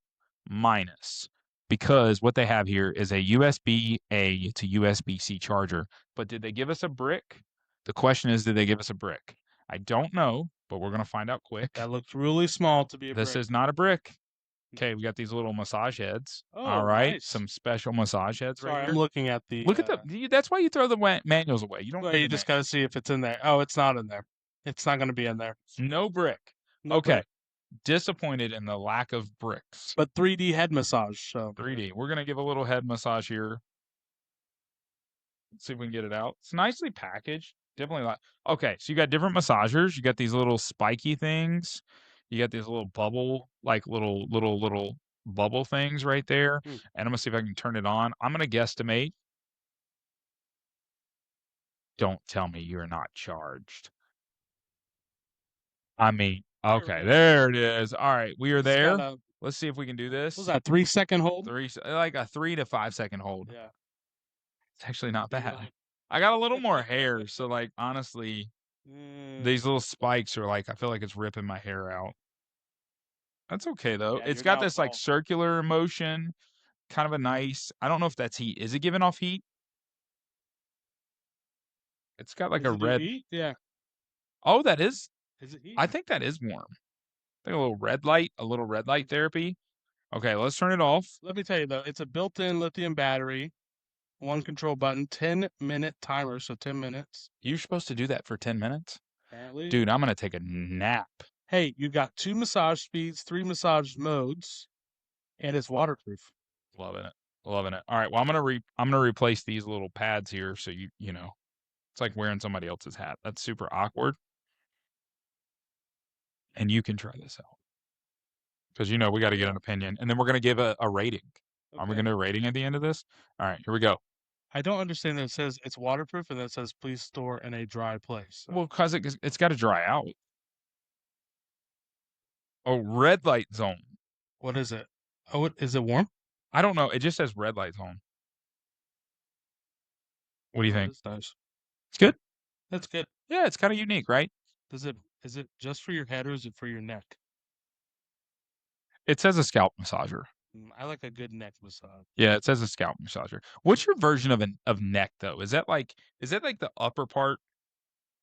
because what they have here is a USB-A to USB-C charger. But did they give us a brick? The question is, did they give us a brick? I don't know, but we're going to find out quick.
That looks really small to be a
This
brick.
is not a brick. Okay, we got these little massage heads.
Oh,
all right,
nice.
some special massage heads right
Sorry,
here.
I'm looking at the.
Look at that's why you throw the manuals away. You don't.
Well, you just got to see if it's in there. Oh, it's not in there. It's not going to be in there.
No brick.
No
Okay.
brick.
Disappointed in the lack of bricks.
But 3D head massage. So
3D. We're gonna give a little head massage here. Let's see if we can get it out. It's nicely packaged. Definitely like. Okay, so you got different massagers. You got these little spiky things. You got these little bubble, like little bubble things right there. And I'm gonna see if I can turn it on. I'm gonna guesstimate. Don't tell me you're not charged. I mean, okay, there it is. All right, we are there. Let's see if we can do this.
What was that, 3-second hold?
Like a 3 to 5 second hold.
Yeah.
It's actually not bad. I got a little more hair, so, like, honestly, these little spikes are like, I feel like it's ripping my hair out. That's okay though.
Yeah,
It's
you're
got
now
this like
bald.
circular motion, kind of a nice. I don't know if that's heat. Is it giving off heat? It's got like
Does
a
it do
red.
heat? Yeah.
Oh, that is.
Is it heat?
I think that is warm. I think a little red light therapy. Okay, let's turn it off.
Let me tell you though, it's a built-in lithium battery, one control button, 10-minute timer, so 10 minutes.
You're supposed to do that for 10 minutes?
Apparently.
Dude, I'm gonna take a nap.
Hey, you got 2 massage speeds, 3 massage modes, and it's waterproof.
Loving it. Loving it. All right, well, I'm gonna replace these little pads here, so you know, it's like wearing somebody else's hat. That's super awkward. And you can try this out. Because we got to get an opinion. And then we're gonna give a rating. Okay. Are we gonna do a rating at the end of this? All right, here we go.
I don't understand that it says it's waterproof and then it says please store in a dry place. So.
Well, because it's got to dry out. Oh, red light zone.
What is it? Oh, is it warm?
I don't know. It just says red light zone. What do you think?
It's nice.
It's good?
That's good.
Yeah, it's kind of unique, right?
Does it Is it just for your head or is it for your neck?
It says a scalp massager.
I like a good neck massage.
Yeah, it says a scalp massager. What's your version of neck though? Is that like the upper part?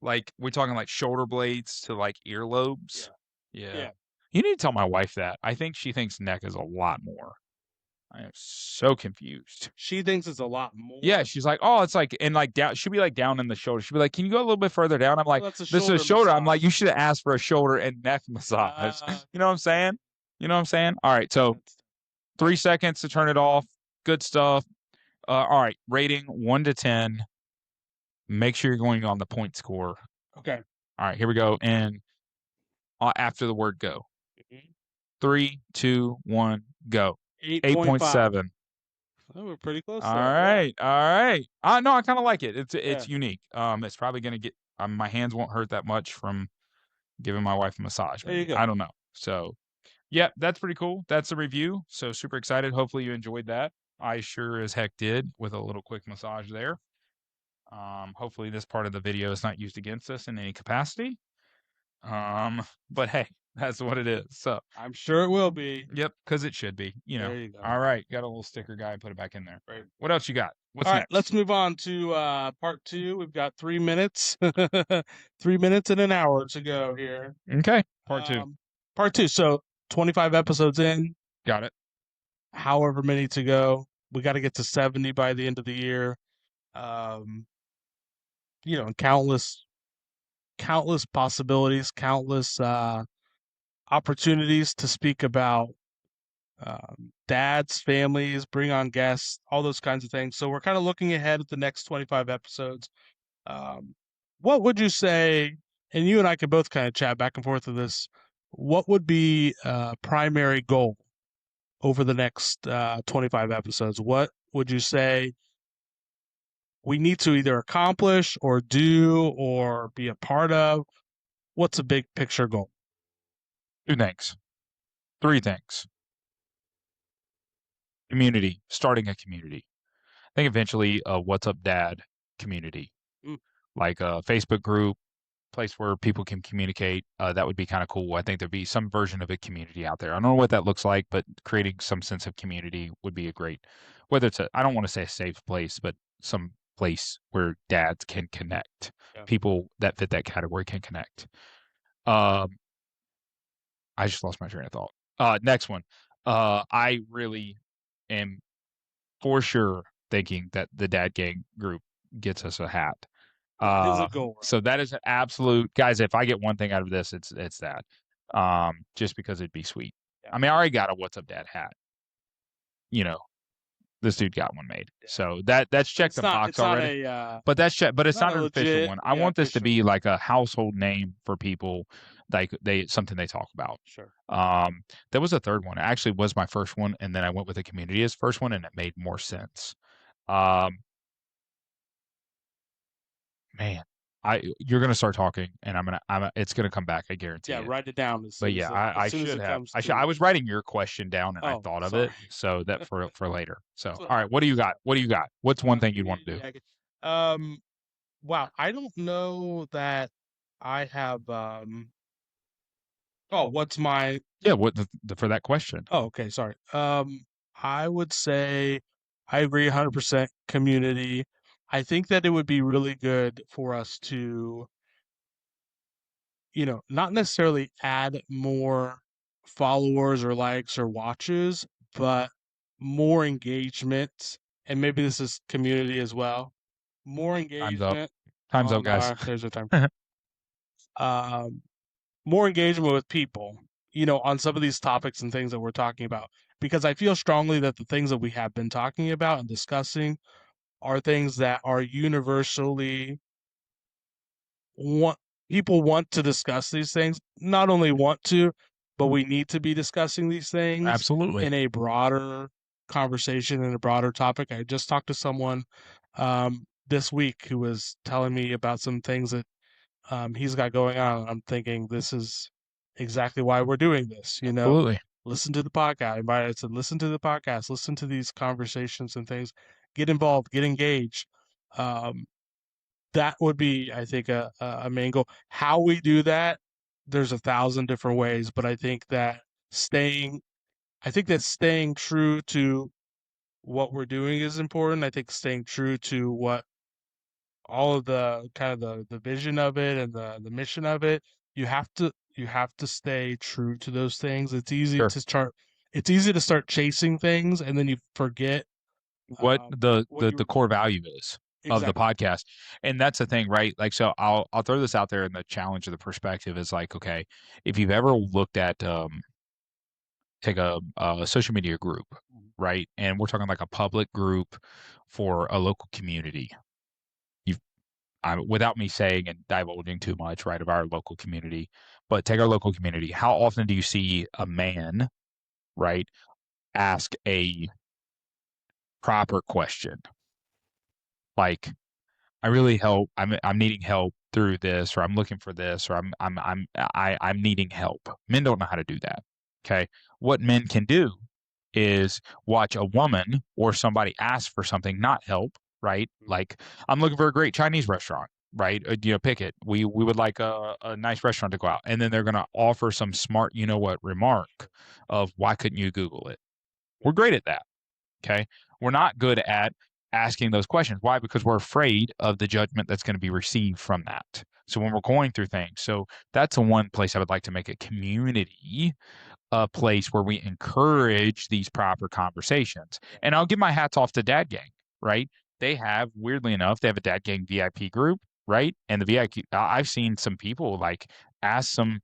Like we're talking like shoulder blades to like earlobes? Yeah.
Yeah.
You need to tell my wife that. I think she thinks neck is a lot more. I am so confused.
She thinks it's a lot more.
Yeah, she's like, oh, it's like and like down. She'll be like down in the shoulder. She'll be like, can you go a little bit further down? I'm like,
Well, that's a
this is a
shoulder
shoulder. I'm like,
massage.
you should have asked for a shoulder and neck massage. You know what I'm saying? You know what I'm saying? All right, so 3 seconds to turn it off. Good stuff. All right, rating 1 to 10. Make sure you're going on the point score.
Okay.
All right, here we go. And after the word go. 3, 2, 1, go.
8.5.
8.7.
Oh, we're pretty close.
All
there.
right, all right. No, I kind of like it. It's
Yeah.
unique. It's probably gonna get. My hands won't hurt that much from giving my wife a massage.
There you
maybe.
go.
I don't know. So, yeah, that's pretty cool. That's the review. So super excited. Hopefully you enjoyed that. I sure as heck did with a little quick massage there. Hopefully this part of the video is not used against us in any capacity. But hey, that's what it is. So
I'm sure it will be.
yep, because it should be.
There you go.
All right, got a little sticker guy. Put it back in there.
Right.
What else you got? What's
All right,
next?
let's move on to part 2. We've got 3 minutes, 3 minutes and an hour to go here.
Okay, part 2.
Part 2. So 25 episodes in.
Got it.
However many to go. We got to get to 70 by the end of the year. Countless possibilities, countless opportunities to speak about dads, families, bring on guests, all those kinds of things. So we're kind of looking ahead at the next 25 episodes. What would you say, and you and I could both kind of chat back and forth with this, what would be primary goal over the next 25 episodes? What would you say we need to either accomplish or do or be a part of? What's a big picture goal?
2 things. 3 things. Community. Starting a community. I think eventually a What's Up Dad community. Like a Facebook group, place where people can communicate. That would be kind of cool. I think there'd be some version of a community out there. I don't know what that looks like, but creating some sense of community would be a great, whether it's I don't want to say a safe place, but some place where dads can connect.
Yeah.
People that fit that category can connect. I just lost my train of thought. Next one. I really am for sure thinking that the Dad Gang group gets us a hat.
That is a goal. Right?
So that is an absolute, guys. If I get one thing out of this, it's that. Just because it'd be sweet.
Yeah.
I mean, I already got a "What's Up, Dad" hat. This dude got one made. Yeah. So that's checked the box already. But that's checked. But it's not an official one. I want this to be like a household name for people, like something they talk about.
Sure.
There was a third one. It actually was my first one, and then I went with the community as first one, and it made more sense. Man, you're gonna start talking, and it's gonna come back. I guarantee.
Yeah,
it.
write it down.
But yeah, I should have. I was writing your question down, and I thought of it, so that for later. So, all right, what do you got? What's one thing you'd want to do?
Wow, I don't know that I have. What's my?
Yeah, what for that question?
Oh, okay, sorry. I would say I agree 100% community. I think that it would be really good for us to, not necessarily add more followers or likes or watches, but more engagement. And maybe this is community as well. More engagement.
Time's up, guys.
There's a time. More engagement with people, on some of these topics and things that we're talking about. Because I feel strongly that the things that we have been talking about and discussing are things that are universally people want to discuss these things. Not only want to, but we need to be discussing these things
absolutely
in a broader conversation and a broader topic. I just talked to someone this week who was telling me about some things that he's got going on. I'm thinking this is exactly why we're doing this.
Absolutely.
Listen to the podcast. I said, listen to the podcast, listen to these conversations and things, get involved, get engaged. That would be, I think, a main goal. How we do that, there's 1,000 different ways, but I think that staying true to what we're doing is important. I think staying true to what all of the kind of the vision of it and the mission of it, you have to stay true to those things.
Sure.
It's easy to start chasing things and then you forget
What
what you
the core value is of the
exactly.
podcast. And that's the thing, right? Like, so I'll throw this out there, and the challenge of the perspective is like, okay, if you've ever looked at take a social media group, right? And we're talking like a public group for a local community. You've without me saying and divulging too much, right, of our local community, but take our local community. How often do you see a man, right, ask a proper question? Like, I really help. I'm needing help through this, or I'm looking for this, or I'm needing help. Men don't know how to do that. Okay. What men can do is watch a woman or somebody ask for something, not help, right? Like, I'm looking for a great Chinese restaurant, right? Pick it. We would like a nice restaurant to go out. And then they're gonna offer some smart, you know what, remark of why couldn't you Google it? We're great at that. Okay. We're not good at asking those questions. Why? Because we're afraid of the judgment that's going to be received from that. So when we're going through things, so that's the one place I would like to make a community, a place where we encourage these proper conversations. And I'll give my hats off to Dad Gang, right? They have, weirdly enough, they have a Dad Gang VIP group, right? And the VIP, I've seen some people like ask some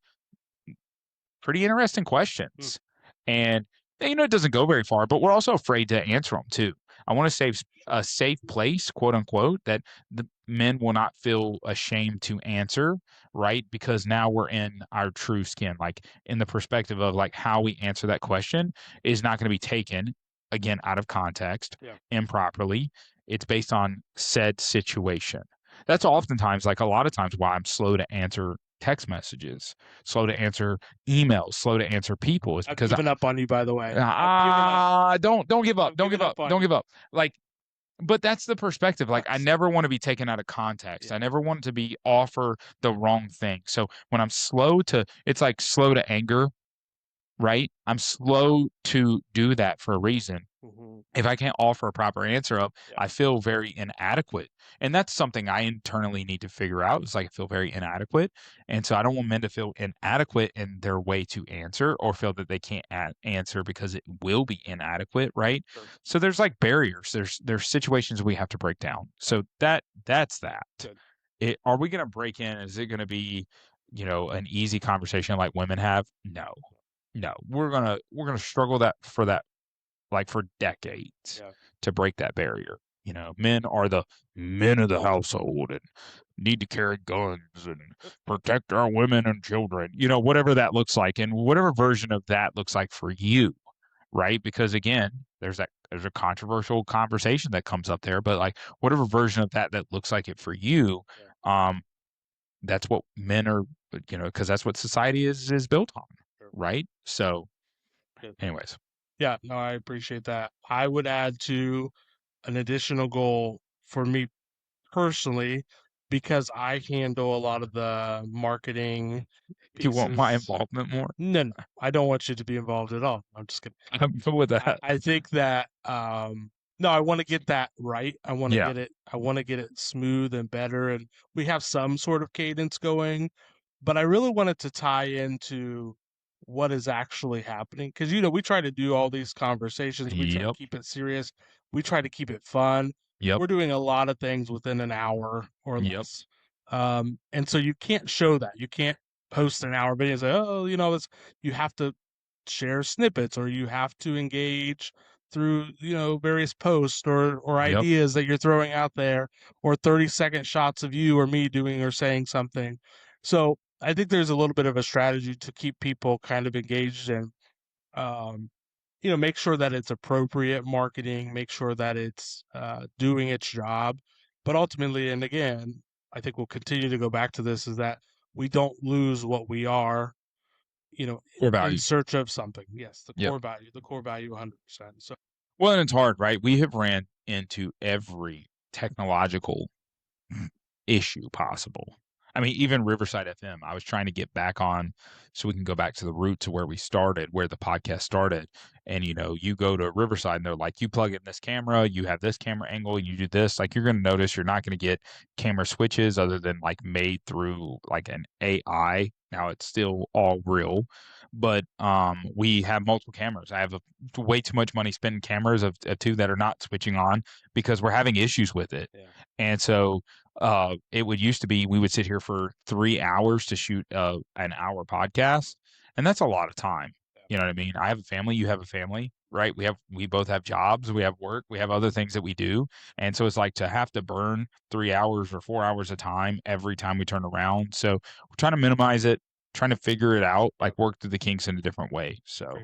pretty interesting questions. And it doesn't go very far, but we're also afraid to answer them too. I want to save a safe place, quote unquote, that the men will not feel ashamed to answer, right? Because now we're in our true skin, like in the perspective of like how we answer that question is not going to be taken again out of context improperly. It's based on said situation. That's oftentimes, like a lot of times, why I'm slow to answer text messages, slow to answer emails, slow to answer people is
I've
because
given up on you, by the way. I've given up.
don't give up.
I've
Don't
given
give up.
up on
Don't
you.
give up. Like, but that's the perspective. Like, I never want to be taken out of context.
Yeah.
I never want to be offer the wrong thing. So when I'm slow to, it's like slow to anger, right? I'm slow to do that for a reason. If I can't offer a proper answer of, I feel very inadequate. And that's something I internally need to figure out. It's like I feel very inadequate. And so I don't want men to feel inadequate in their way to answer or feel that they can't answer because it will be inadequate, right?
Sure.
So there's like barriers. There's situations we have to break down. So that's that. Are we going to break in? Is it going to be, an easy conversation like women have? No. No. We're going to struggle for that like for decades to break that barrier. Men are the men of the household and need to carry guns and protect our women and children, whatever that looks like and whatever version of that looks like for you, right? Because again, there's a controversial conversation that comes up there, but like whatever version of that looks like it for you, that's what men are, because that's what society is built on, right? So anyways.
Yeah, no, I appreciate that. I would add to an additional goal for me personally, because I handle a lot of the marketing
You want my
pieces.
involvement more?
No, I don't want you to be involved at all. I'm just kidding.
I'm good with that.
I think that no, I want to get that right. I want to
Yeah.
get it. I want to get it smooth and better, and we have some sort of cadence going. But I really wanted to tie into what is actually happening because we try to do all these conversations. We try to
Yep.
keep it serious. We try to keep it fun.
Yep.
We're doing a lot of things within an hour or
Yep.
less. And so you can't show that. You can't post an hour video and say, oh, you have to share snippets or you have to engage through various posts or
Yep.
ideas that you're throwing out there or 30-second shots of you or me doing or saying something. So I think there's a little bit of a strategy to keep people kind of engaged and make sure that it's appropriate marketing, make sure that it's doing its job. But ultimately, and again, I think we'll continue to go back to this, is that we don't lose what we are,
Core value.
in search of something. Yes, the
Yep.
core value 100%. So
Well, and it's hard, right? We have ran into every technological issue possible. I mean, even Riverside FM, I was trying to get back on so we can go back to the root to where we started, where the podcast started. And, you go to Riverside and they're like, you plug in this camera, you have this camera angle, you do this. Like, you're going to notice you're not going to get camera switches other than like made through like an AI. Now it's still all real, but we have multiple cameras. I have way too much money spending cameras of two that are not switching on because we're having issues with it.
Yeah.
And so it would used to be we would sit here for 3 hours to shoot an hour podcast, and that's a lot of time. You know what I mean? I have a family, you have a family, right? We both have jobs, we have work, we have other things that we do. And so it's like to have to burn 3 hours or 4 hours of time every time we turn around. So we're trying to minimize it, trying to figure it out, like work through the kinks in a different way. So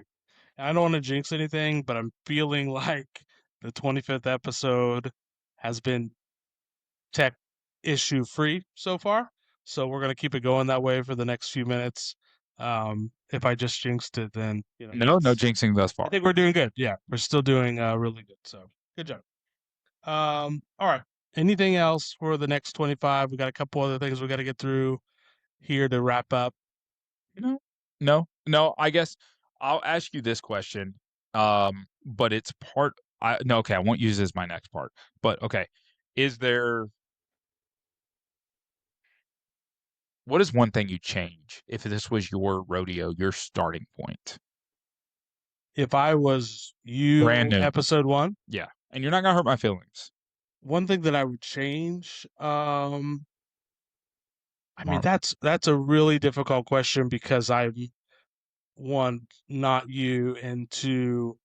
I don't want to jinx anything, but I'm feeling like the 25th episode has been tech issue free so far. So we're gonna keep it going that way for the next few minutes. If I just jinxed it, then
no jinxing thus far.
I think we're doing good. Yeah, we're still doing really good. So good job. All right. Anything else for the next 25? We got a couple other things we got to get through here to wrap up.
No. I guess I'll ask you this question, but it's part. Okay, I won't use this as my next part. But okay, what is one thing you change if this was your rodeo, your starting point?
If I was you,
Brand new.
episode 1,
Yeah, and you're not gonna hurt my feelings.
one thing that I would change, I mean, that's a really difficult question because I'm, one, not you, and two,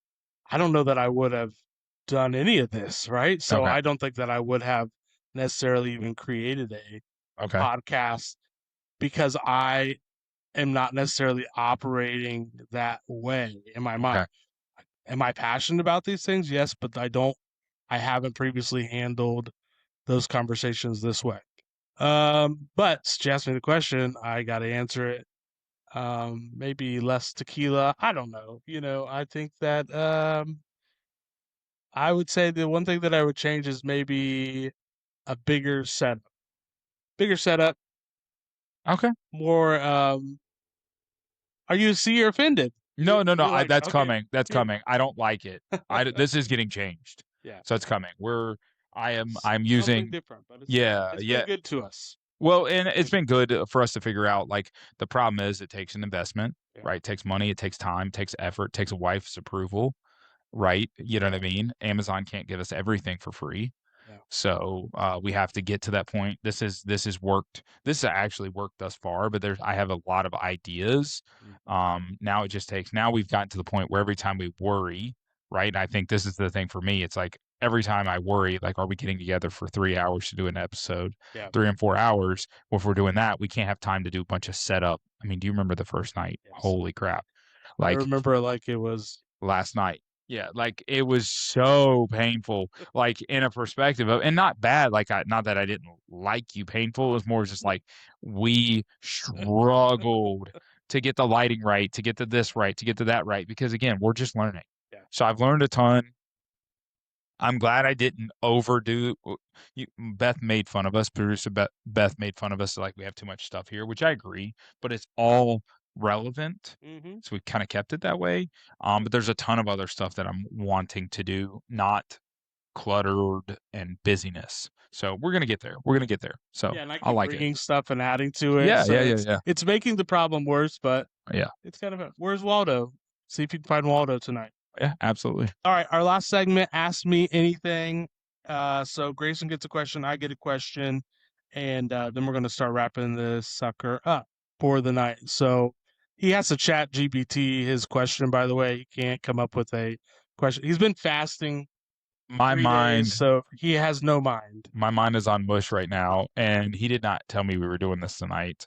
I don't know that I would have done any of this, right? So
Okay.
I don't think that I would have necessarily even created a
Okay.
podcast because I am not necessarily operating that way in my mind.
Okay.
Am I passionate about these things? Yes, but I haven't previously handled those conversations this way. But since you asked me the question, I got to answer it. Maybe less tequila. I don't know. I think that I would say the one thing that I would change is maybe a bigger setup. Bigger setup,
Okay.
more are you offended?
No.
You're like,
That's
okay,
coming. That's
here.
coming. I don't like it. This is getting changed.
Yeah.
So it's coming. I'm
Something
using.
different, but it's
Yeah.
been good to us.
Well, and it's been good for us to figure out, like, the problem is it takes an investment,
Yeah.
right? It takes money, it takes time, it takes effort, it takes a wife's approval, right? You know what I mean? Amazon can't give us everything for free.
Yeah.
So we have to get to that point. This has worked. This has actually worked thus far, but I have a lot of ideas. Now it just takes. Now we've gotten to the point where every time we worry, right? I think this is the thing for me. It's like every time I worry, like, are we getting together for 3 hours to do an episode?
Yeah.
3 and 4 hours. Well, if we're doing that, we can't have time to do a bunch of setup. I mean, do you remember the first night?
Yes.
Holy crap!
I
Like
remember like it was
last night. Yeah, like it was so painful, like in a perspective of, and not bad, like not that I didn't like you painful. It was more just like we struggled to get the lighting right, to get to this right, to get to that right, because again, we're just learning.
Yeah.
So I've learned a ton. I'm glad I didn't overdo. Beth made fun of us. Producer Beth made fun of us, like we have too much stuff here, which I agree, but it's all relevant. So we kind of kept it that way. But there's a ton of other stuff that I'm wanting to do, not cluttered and busyness. So we're gonna get there. We're gonna get there. So
yeah, and I
I
keep
like
bringing
it.
stuff and adding to it.
Yeah,
so
yeah.
It's making the problem worse, but
Yeah,
it's kind of where's Waldo? See if you can find Waldo tonight.
yeah, absolutely.
All right, our last segment, Ask Me Anything. So Grayson gets a question, I get a question, and then we're going to start wrapping this sucker up for the night. So he has to chat GPT his question, by the way. He can't come up with a question. He's been fasting
My
3
mind,
days, so he has no mind.
my mind is on mush right now, and he did not tell me we were doing this tonight.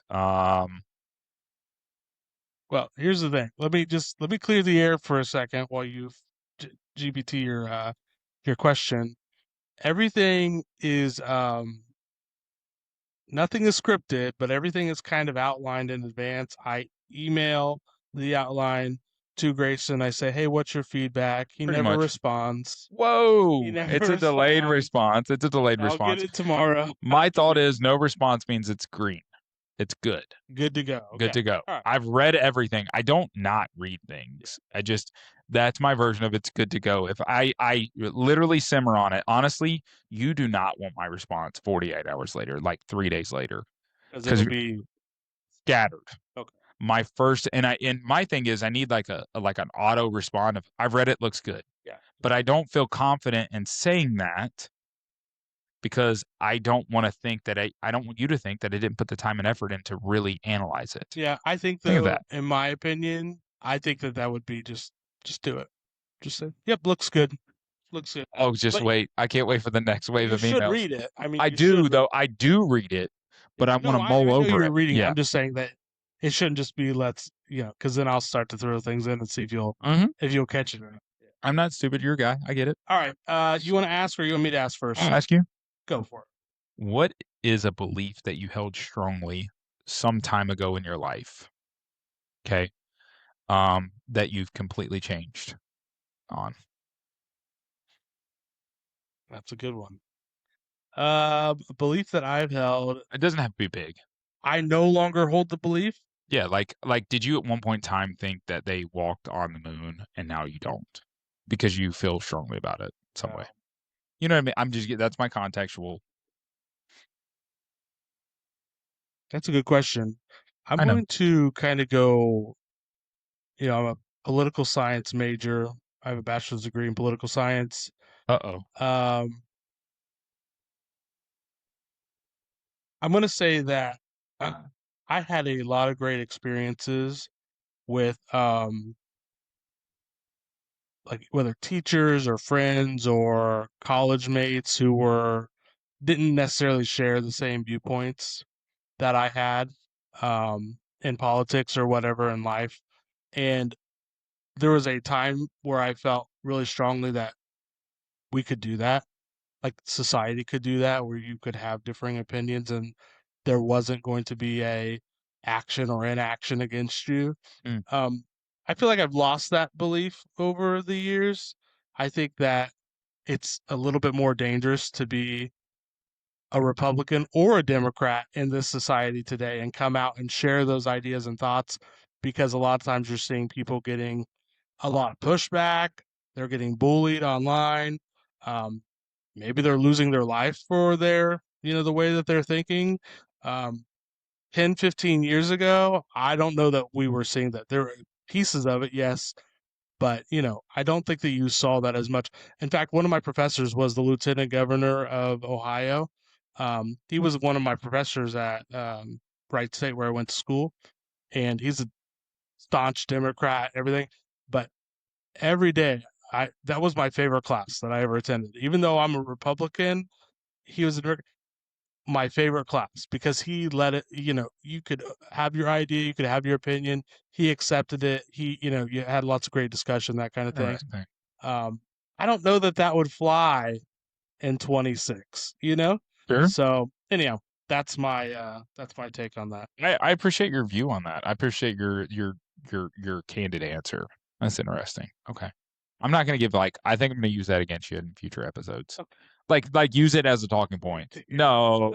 Well, here's the thing. Let me clear the air for a second while you GPT your question. Everything is nothing is scripted, but everything is kind of outlined in advance. I email the outline to Grayson. I say, "Hey, what's your feedback?" He
Pretty
never
much.
responds.
Whoa!
He never
It's a delayed
responds.
response. It's a delayed
I'll
response.
get it tomorrow.
My thought is no response means it's green. It's good.
Good to go.
Good to go.
All right.
I've read everything. I don't not read things. That's my version of it's good to go. If I literally simmer on it. Honestly, you do not want my response 48 hours later, like 3 days later,
Because it'll be
scattered.
okay.
My first and my thing is I need like an auto respond of I've read it, looks good.
Yeah.
But I don't feel confident in saying that because I don't want to think that I don't want you to think that I didn't put the time and effort in to really analyze it.
Yeah, I think
Think of
though,
that.
in my opinion, I think that would be just do it. Just say, yep, looks good. Looks good.
Oh, just
But
wait. I can't wait for the next wave
you
of
should
emails.
read it. I mean,
I
you should
do
read
though.
it.
I do read it, but I want to
No,
mull
I know
over
you're
it.
reading it.
Yeah.
I'm just saying that it shouldn't just be because then I'll start to throw things in and see if you'll catch it or not.
I'm not stupid. You're a guy. I get it.
All right. You want to ask or you want me to ask first?
I'll ask you.
Go for it.
What is a belief that you held strongly some time ago in your life? Okay. That you've completely changed on.
That's a good one. A belief that I've held.
It doesn't have to be big.
I no longer hold the belief.
Yeah, like did you at one point in time think that they walked on the moon and now you don't? Because you feel strongly about it some way. You know what I mean? That's my contextual.
That's a good question. I'm
I know.
going to kind of go, I'm a political science major. I have a bachelor's degree in political science.
Uh-oh.
I'm going to say that I had a lot of great experiences with like whether teachers or friends or college mates who didn't necessarily share the same viewpoints that I had in politics or whatever in life. And there was a time where I felt really strongly that we could do that. Like society could do that, where you could have differing opinions and there wasn't going to be a action or inaction against you. I feel like I've lost that belief over the years. I think that it's a little bit more dangerous to be a Republican or a Democrat in this society today and come out and share those ideas and thoughts, because a lot of times you're seeing people getting a lot of pushback. They're getting bullied online. Maybe they're losing their life for the way that they're thinking. 10, 15 years ago, I don't know that we were seeing that. There were pieces of it, yes, but I don't think that you saw that as much. In fact, one of my professors was the lieutenant governor of Ohio. He was one of my professors at Wright State, where I went to school, and he's a staunch Democrat, everything. But every day, that was my favorite class that I ever attended. Even though I'm a Republican, he was my favorite class because he let it. You could have your idea, you could have your opinion. He accepted it. You had lots of great discussion, that kind of thing.
Right.
I don't know that would fly in 26.
Sure.
So anyhow, that's my take on that.
I appreciate your view on that. I appreciate your candid answer. That's interesting. Okay. I'm not going to give I think I'm going to use that against you in future episodes.
Okay.
Like use it as a talking point. No.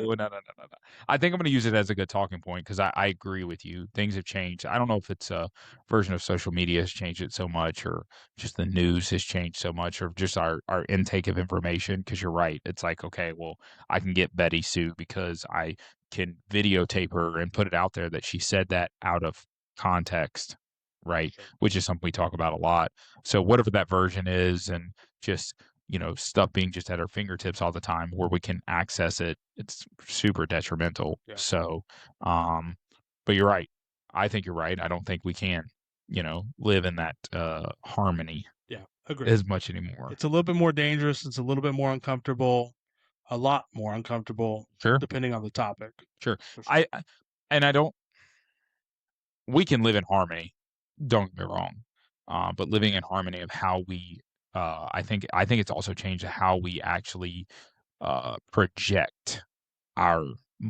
I think I'm going to use it as a good talking point because I agree with you. Things have changed. I don't know if it's a version of social media has changed it so much, or just the news has changed so much, or just our intake of information. Because you're right. It's like, okay, well, I can get Betty Sue because I can videotape her and put it out there that she said that out of context, right? Which is something we talk about a lot. So whatever that version is, and just stuff being just at our fingertips all the time where we can access it, it's super detrimental.
Yeah.
So, but you're right. I think you're right. I don't think we can, live in that harmony.
Yeah, agree.
As much anymore.
It's a little bit more dangerous. It's a little bit more uncomfortable. A lot more uncomfortable.
Sure.
Depending on the topic.
Sure. We can live in harmony. Don't get me wrong. But living in harmony of how we, I think it's also changed how we actually project our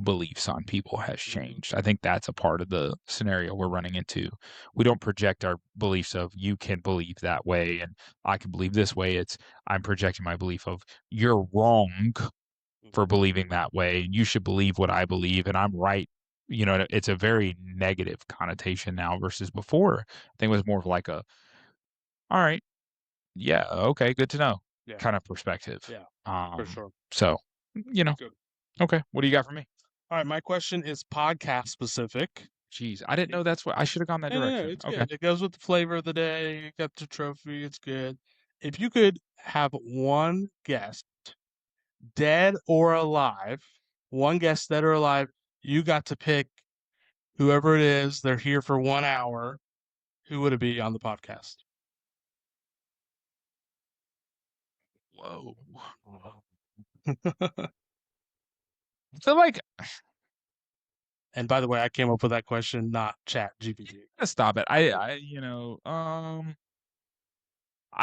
beliefs on people has changed. I think that's a part of the scenario we're running into. We don't project our beliefs of you can believe that way and I can believe this way. I'm projecting my belief of you're wrong for believing that way. You should believe what I believe and I'm right it's a very negative connotation now versus before. I think it was more of like a, all right, yeah, okay, good to know
Yeah.
kind of perspective.
Yeah,
Um,
for sure.
So,
Good.
okay, what do you got for me?
All right, my question is podcast specific.
Jeez, I didn't know that's what I should have gone that
No,
direction.
it's
Okay.
good. It goes with the flavor of the day. You got the trophy. It's good. If you could have one guest, dead or alive, one guest, dead or alive, you got to pick whoever it is. They're here for 1 hour. Who would it be on the podcast?
Whoa. I feel like
And by the way, I came up with that question, not Chat GPT.
stop it. I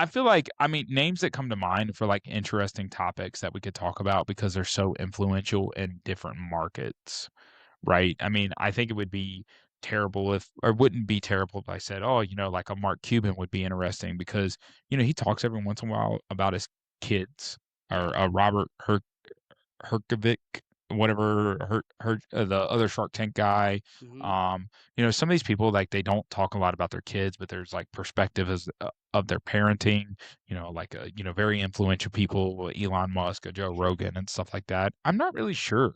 feel like, I mean, names that come to mind for like interesting topics that we could talk about because they're so influential in different markets, right? I mean, I think it would be terrible if, or wouldn't be terrible if I said, oh, like a Mark Cuban would be interesting because, he talks every once in a while about his kids, or Robert Herkovic, whatever, the other Shark Tank guy.
Mhm.
Some of these people, like, they don't talk a lot about their kids, but there's like perspective of their parenting. Like very influential people, Elon Musk, Joe Rogan, and stuff like that. I'm not really sure.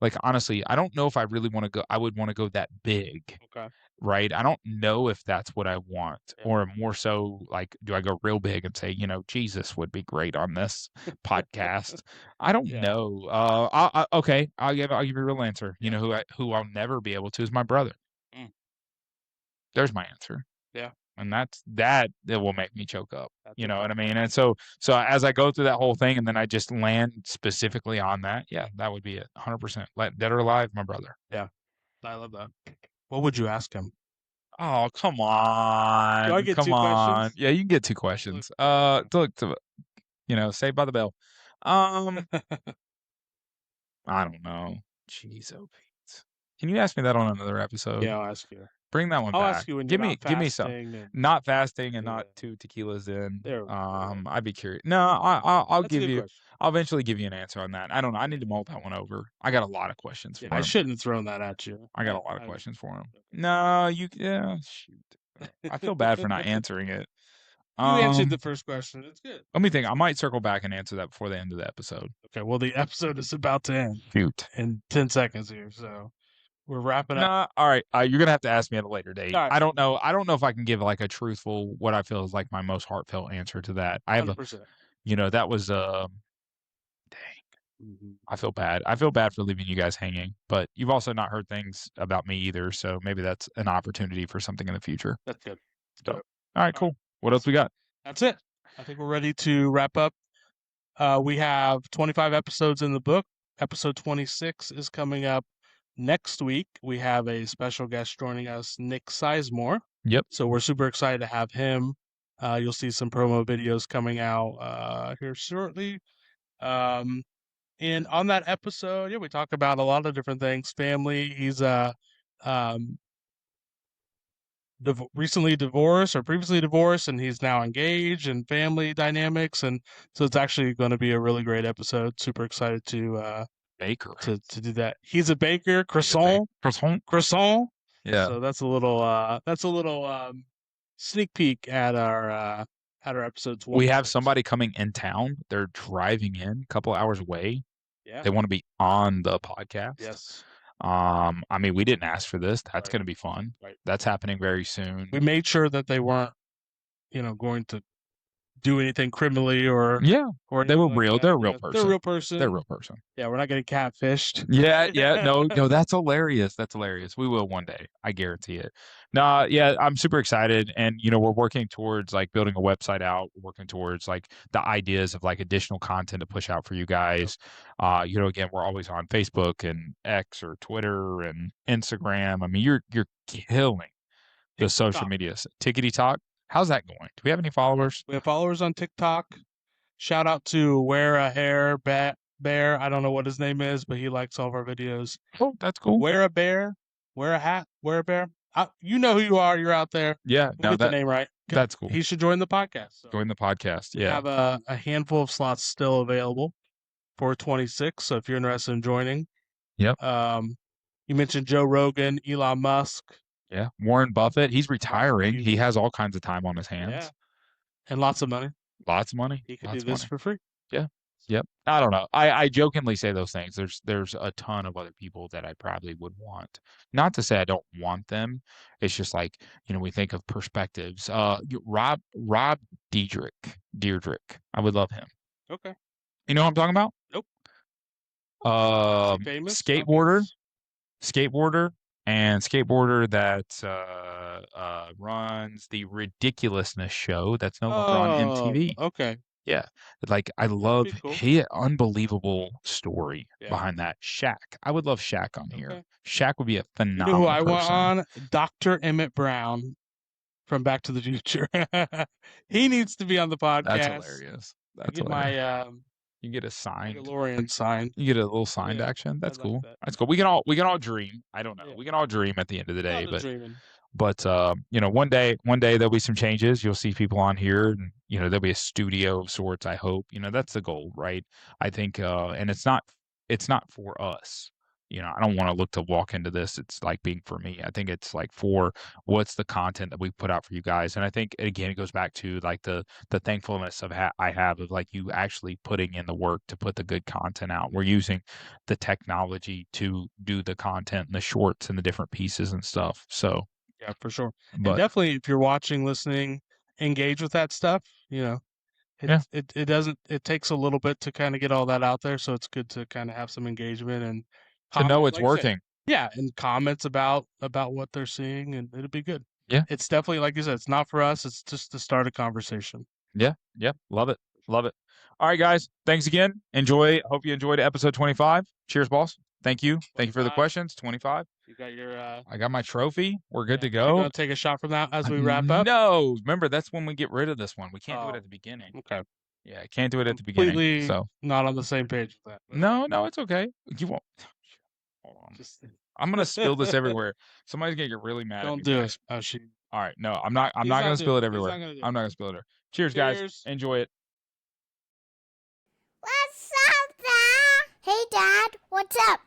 Like, honestly, I don't know if I really want to go. I would want to go that big.
Okay.
Right? I don't know if that's what I want,
Yeah.
or more so, like, do I go real big and say, Jesus would be great on this podcast? I don't
Yeah.
know. Okay, I'll give you a real answer. You
Yeah.
know who I'll never be able to is my brother.
Mm.
There's my answer.
Yeah.
And that will make me choke up.
That's
You
a
know what
tough
I mean?
one.
And so as I go through that whole thing and then I just land specifically on that, yeah, that would be it. 100%. Dead or alive, my brother.
Yeah. I love that. What would you ask him?
Oh, come
Do I
on.
get
Come
2
on.
questions?
Yeah, you can get 2
Oh, look
questions.
at
Look, Saved by the Bell. I don't know. Jeez, oh Pete. Can you ask me that on another episode?
Yeah, I'll ask you.
Bring that one
I'll
back.
ask you when you're
Give me
not
some.
fasting and
Not fasting and not
yeah.
2 tequilas in.
There we go.
I'd be curious. No, I'll
That's a
give
good
you.
question.
I'll eventually give you an answer on that. I don't know. I need to mull that one over. I got a lot of questions
Yeah,
for
I
him.
shouldn't have thrown that at you.
I got a lot of questions for him. No, yeah, shoot. I feel bad for not answering it.
You answered the first question. It's good.
Let me think. I might circle back and answer that before the end of the episode.
Okay, well, the episode is about to end
Shoot.
in 10 seconds here, so we're wrapping up.
Nah, all right. You're gonna have to ask me at a later date.
All right.
I don't know. I don't know if I can give like a truthful, what I feel is like my most heartfelt answer to that. I have
100%.
that was dang.
Mm-hmm.
I feel bad. I feel bad for leaving you guys hanging, but you've also not heard things about me either, so maybe that's an opportunity for something in the future.
That's good.
So, all right, cool. What else we got?
That's it. I think we're ready to wrap up. We have 25 episodes in the book. Episode 26 is coming up next week. We have a special guest joining us, Nick Sizemore.
Yep.
So we're super excited to have him. You'll see some promo videos coming out here shortly. And on that episode, yeah, we talk about a lot of different things. Family. He's recently divorced or previously divorced, and he's now engaged, and family dynamics, and so it's actually going to be a really great episode. Super excited to
Baker.
to do that. He's a baker, croissant.
Yeah.
So that's a little sneak peek at our episodes.
We have somebody coming in town. They're driving in a couple hours away.
Yeah.
They want to be on the podcast.
Yes.
I mean, we didn't ask for this. That's
Right.
going to be fun.
Right.
That's happening very soon.
We made sure that they weren't, going to do anything criminally or
Yeah,
or
they were
anything like
real.
that.
They're a real person.
They're a real person.
They're a real person.
Yeah, we're not getting catfished.
Yeah. No, that's hilarious. That's hilarious. We will one day. I guarantee it. No, yeah, I'm super excited. And, we're working towards like building a website out, working towards like the ideas of like additional content to push out for you guys. Again, we're always on Facebook and X or Twitter and Instagram. I mean, you're killing the social media. Tickety Talk. How's that going? Do we have any followers?
We have followers on TikTok. Shout out to Wear a Hair Bear. I don't know what his name is, but he likes all of our videos.
Oh, that's cool.
Wear a bear, wear a hat, wear a bear. You know who you are. You're out there.
Yeah,
we'll get the name right.
That's cool.
He should join the podcast. So
join the podcast. Yeah.
We have a handful of slots still available for 26. So if you're interested in joining,
yep.
You mentioned Joe Rogan, Elon Musk.
Yeah. Warren Buffett, he's retiring. He
people.
has all kinds of time on his hands.
Yeah. And lots of money.
Lots of money.
He could
Lots
do
of
this
money.
for free.
Yeah. Yep. I don't know. I jokingly say those things. There's a ton of other people that I probably would want. Not to say I don't want them. It's just like, we think of perspectives. Rob Diedrich. I would love him.
Okay.
You know what I'm talking about?
Nope. Is he famous? Not famous?
Skateboarder that runs the Ridiculousness show that's no longer on MTV.
Okay.
Yeah, like I love
cool.
unbelievable story
Yeah.
behind that. Shaq, I would love Shaq on here.
Okay.
Shaq would be a
You know
phenomenal
who I want
person.
on? Dr. Emmett Brown from Back to the Future. He needs to be on the podcast.
That's hilarious. That's
Get
hilarious.
my
You get a signed.
DeLorean signed.
You get a little signed
Yeah,
action. That's
I'd like
cool.
that.
That's cool. We can all dream. I don't know.
Yeah.
We can all dream at the end of the day,
Lot of dreaming.
but one day there'll be some changes. You'll see people on here, and there'll be a studio of sorts. I hope. That's the goal, right? I think, and it's not for us. I don't want to look to walk into this. It's like being for me. I think it's like for what's the content that we put out for you guys. And I think again, it goes back to like the thankfulness of I have of like you actually putting in the work to put the good content out. We're using the technology to do the content and the shorts and the different pieces and stuff. So
Yeah, for sure. And
but
definitely, if you're watching, listening, engage with that stuff. It doesn't. It takes a little bit to kind of get all that out there, so it's good to kind of have some engagement and
to know
comment,
it's
like you said.
working.
Yeah, and comments about what they're seeing, and it'll be good.
Yeah.
It's definitely, like you said, it's not for us. It's just to start a conversation.
Yeah. Love it. Love it. All right, guys. Thanks again. Hope you enjoyed episode 25. Cheers, boss. Thank you. Thank you for the
25.
questions. 25.
You got your
I got my trophy. We're good to
You're
go.
gonna take a shot from that as we wrap up?
No, remember that's when we get rid of this one. We can't do it
Oh.
at the beginning.
Okay.
Yeah, I can't do it at the beginning.
Completely
So
not on the same page with that. but
no, it's okay. You won't. Hold on.
Just
I'm gonna spill this everywhere. Somebody's gonna get really mad at me.
don't do
guys.
it. Oh, she.
All right, no, I'm not
He's
gonna
not
spill it
doing it. He's
everywhere.
not gonna do it.
I'm not gonna spill it everywhere. Cheers, guys.
Cheers.
Enjoy it.
What's up, Dad? Hey, Dad, what's up?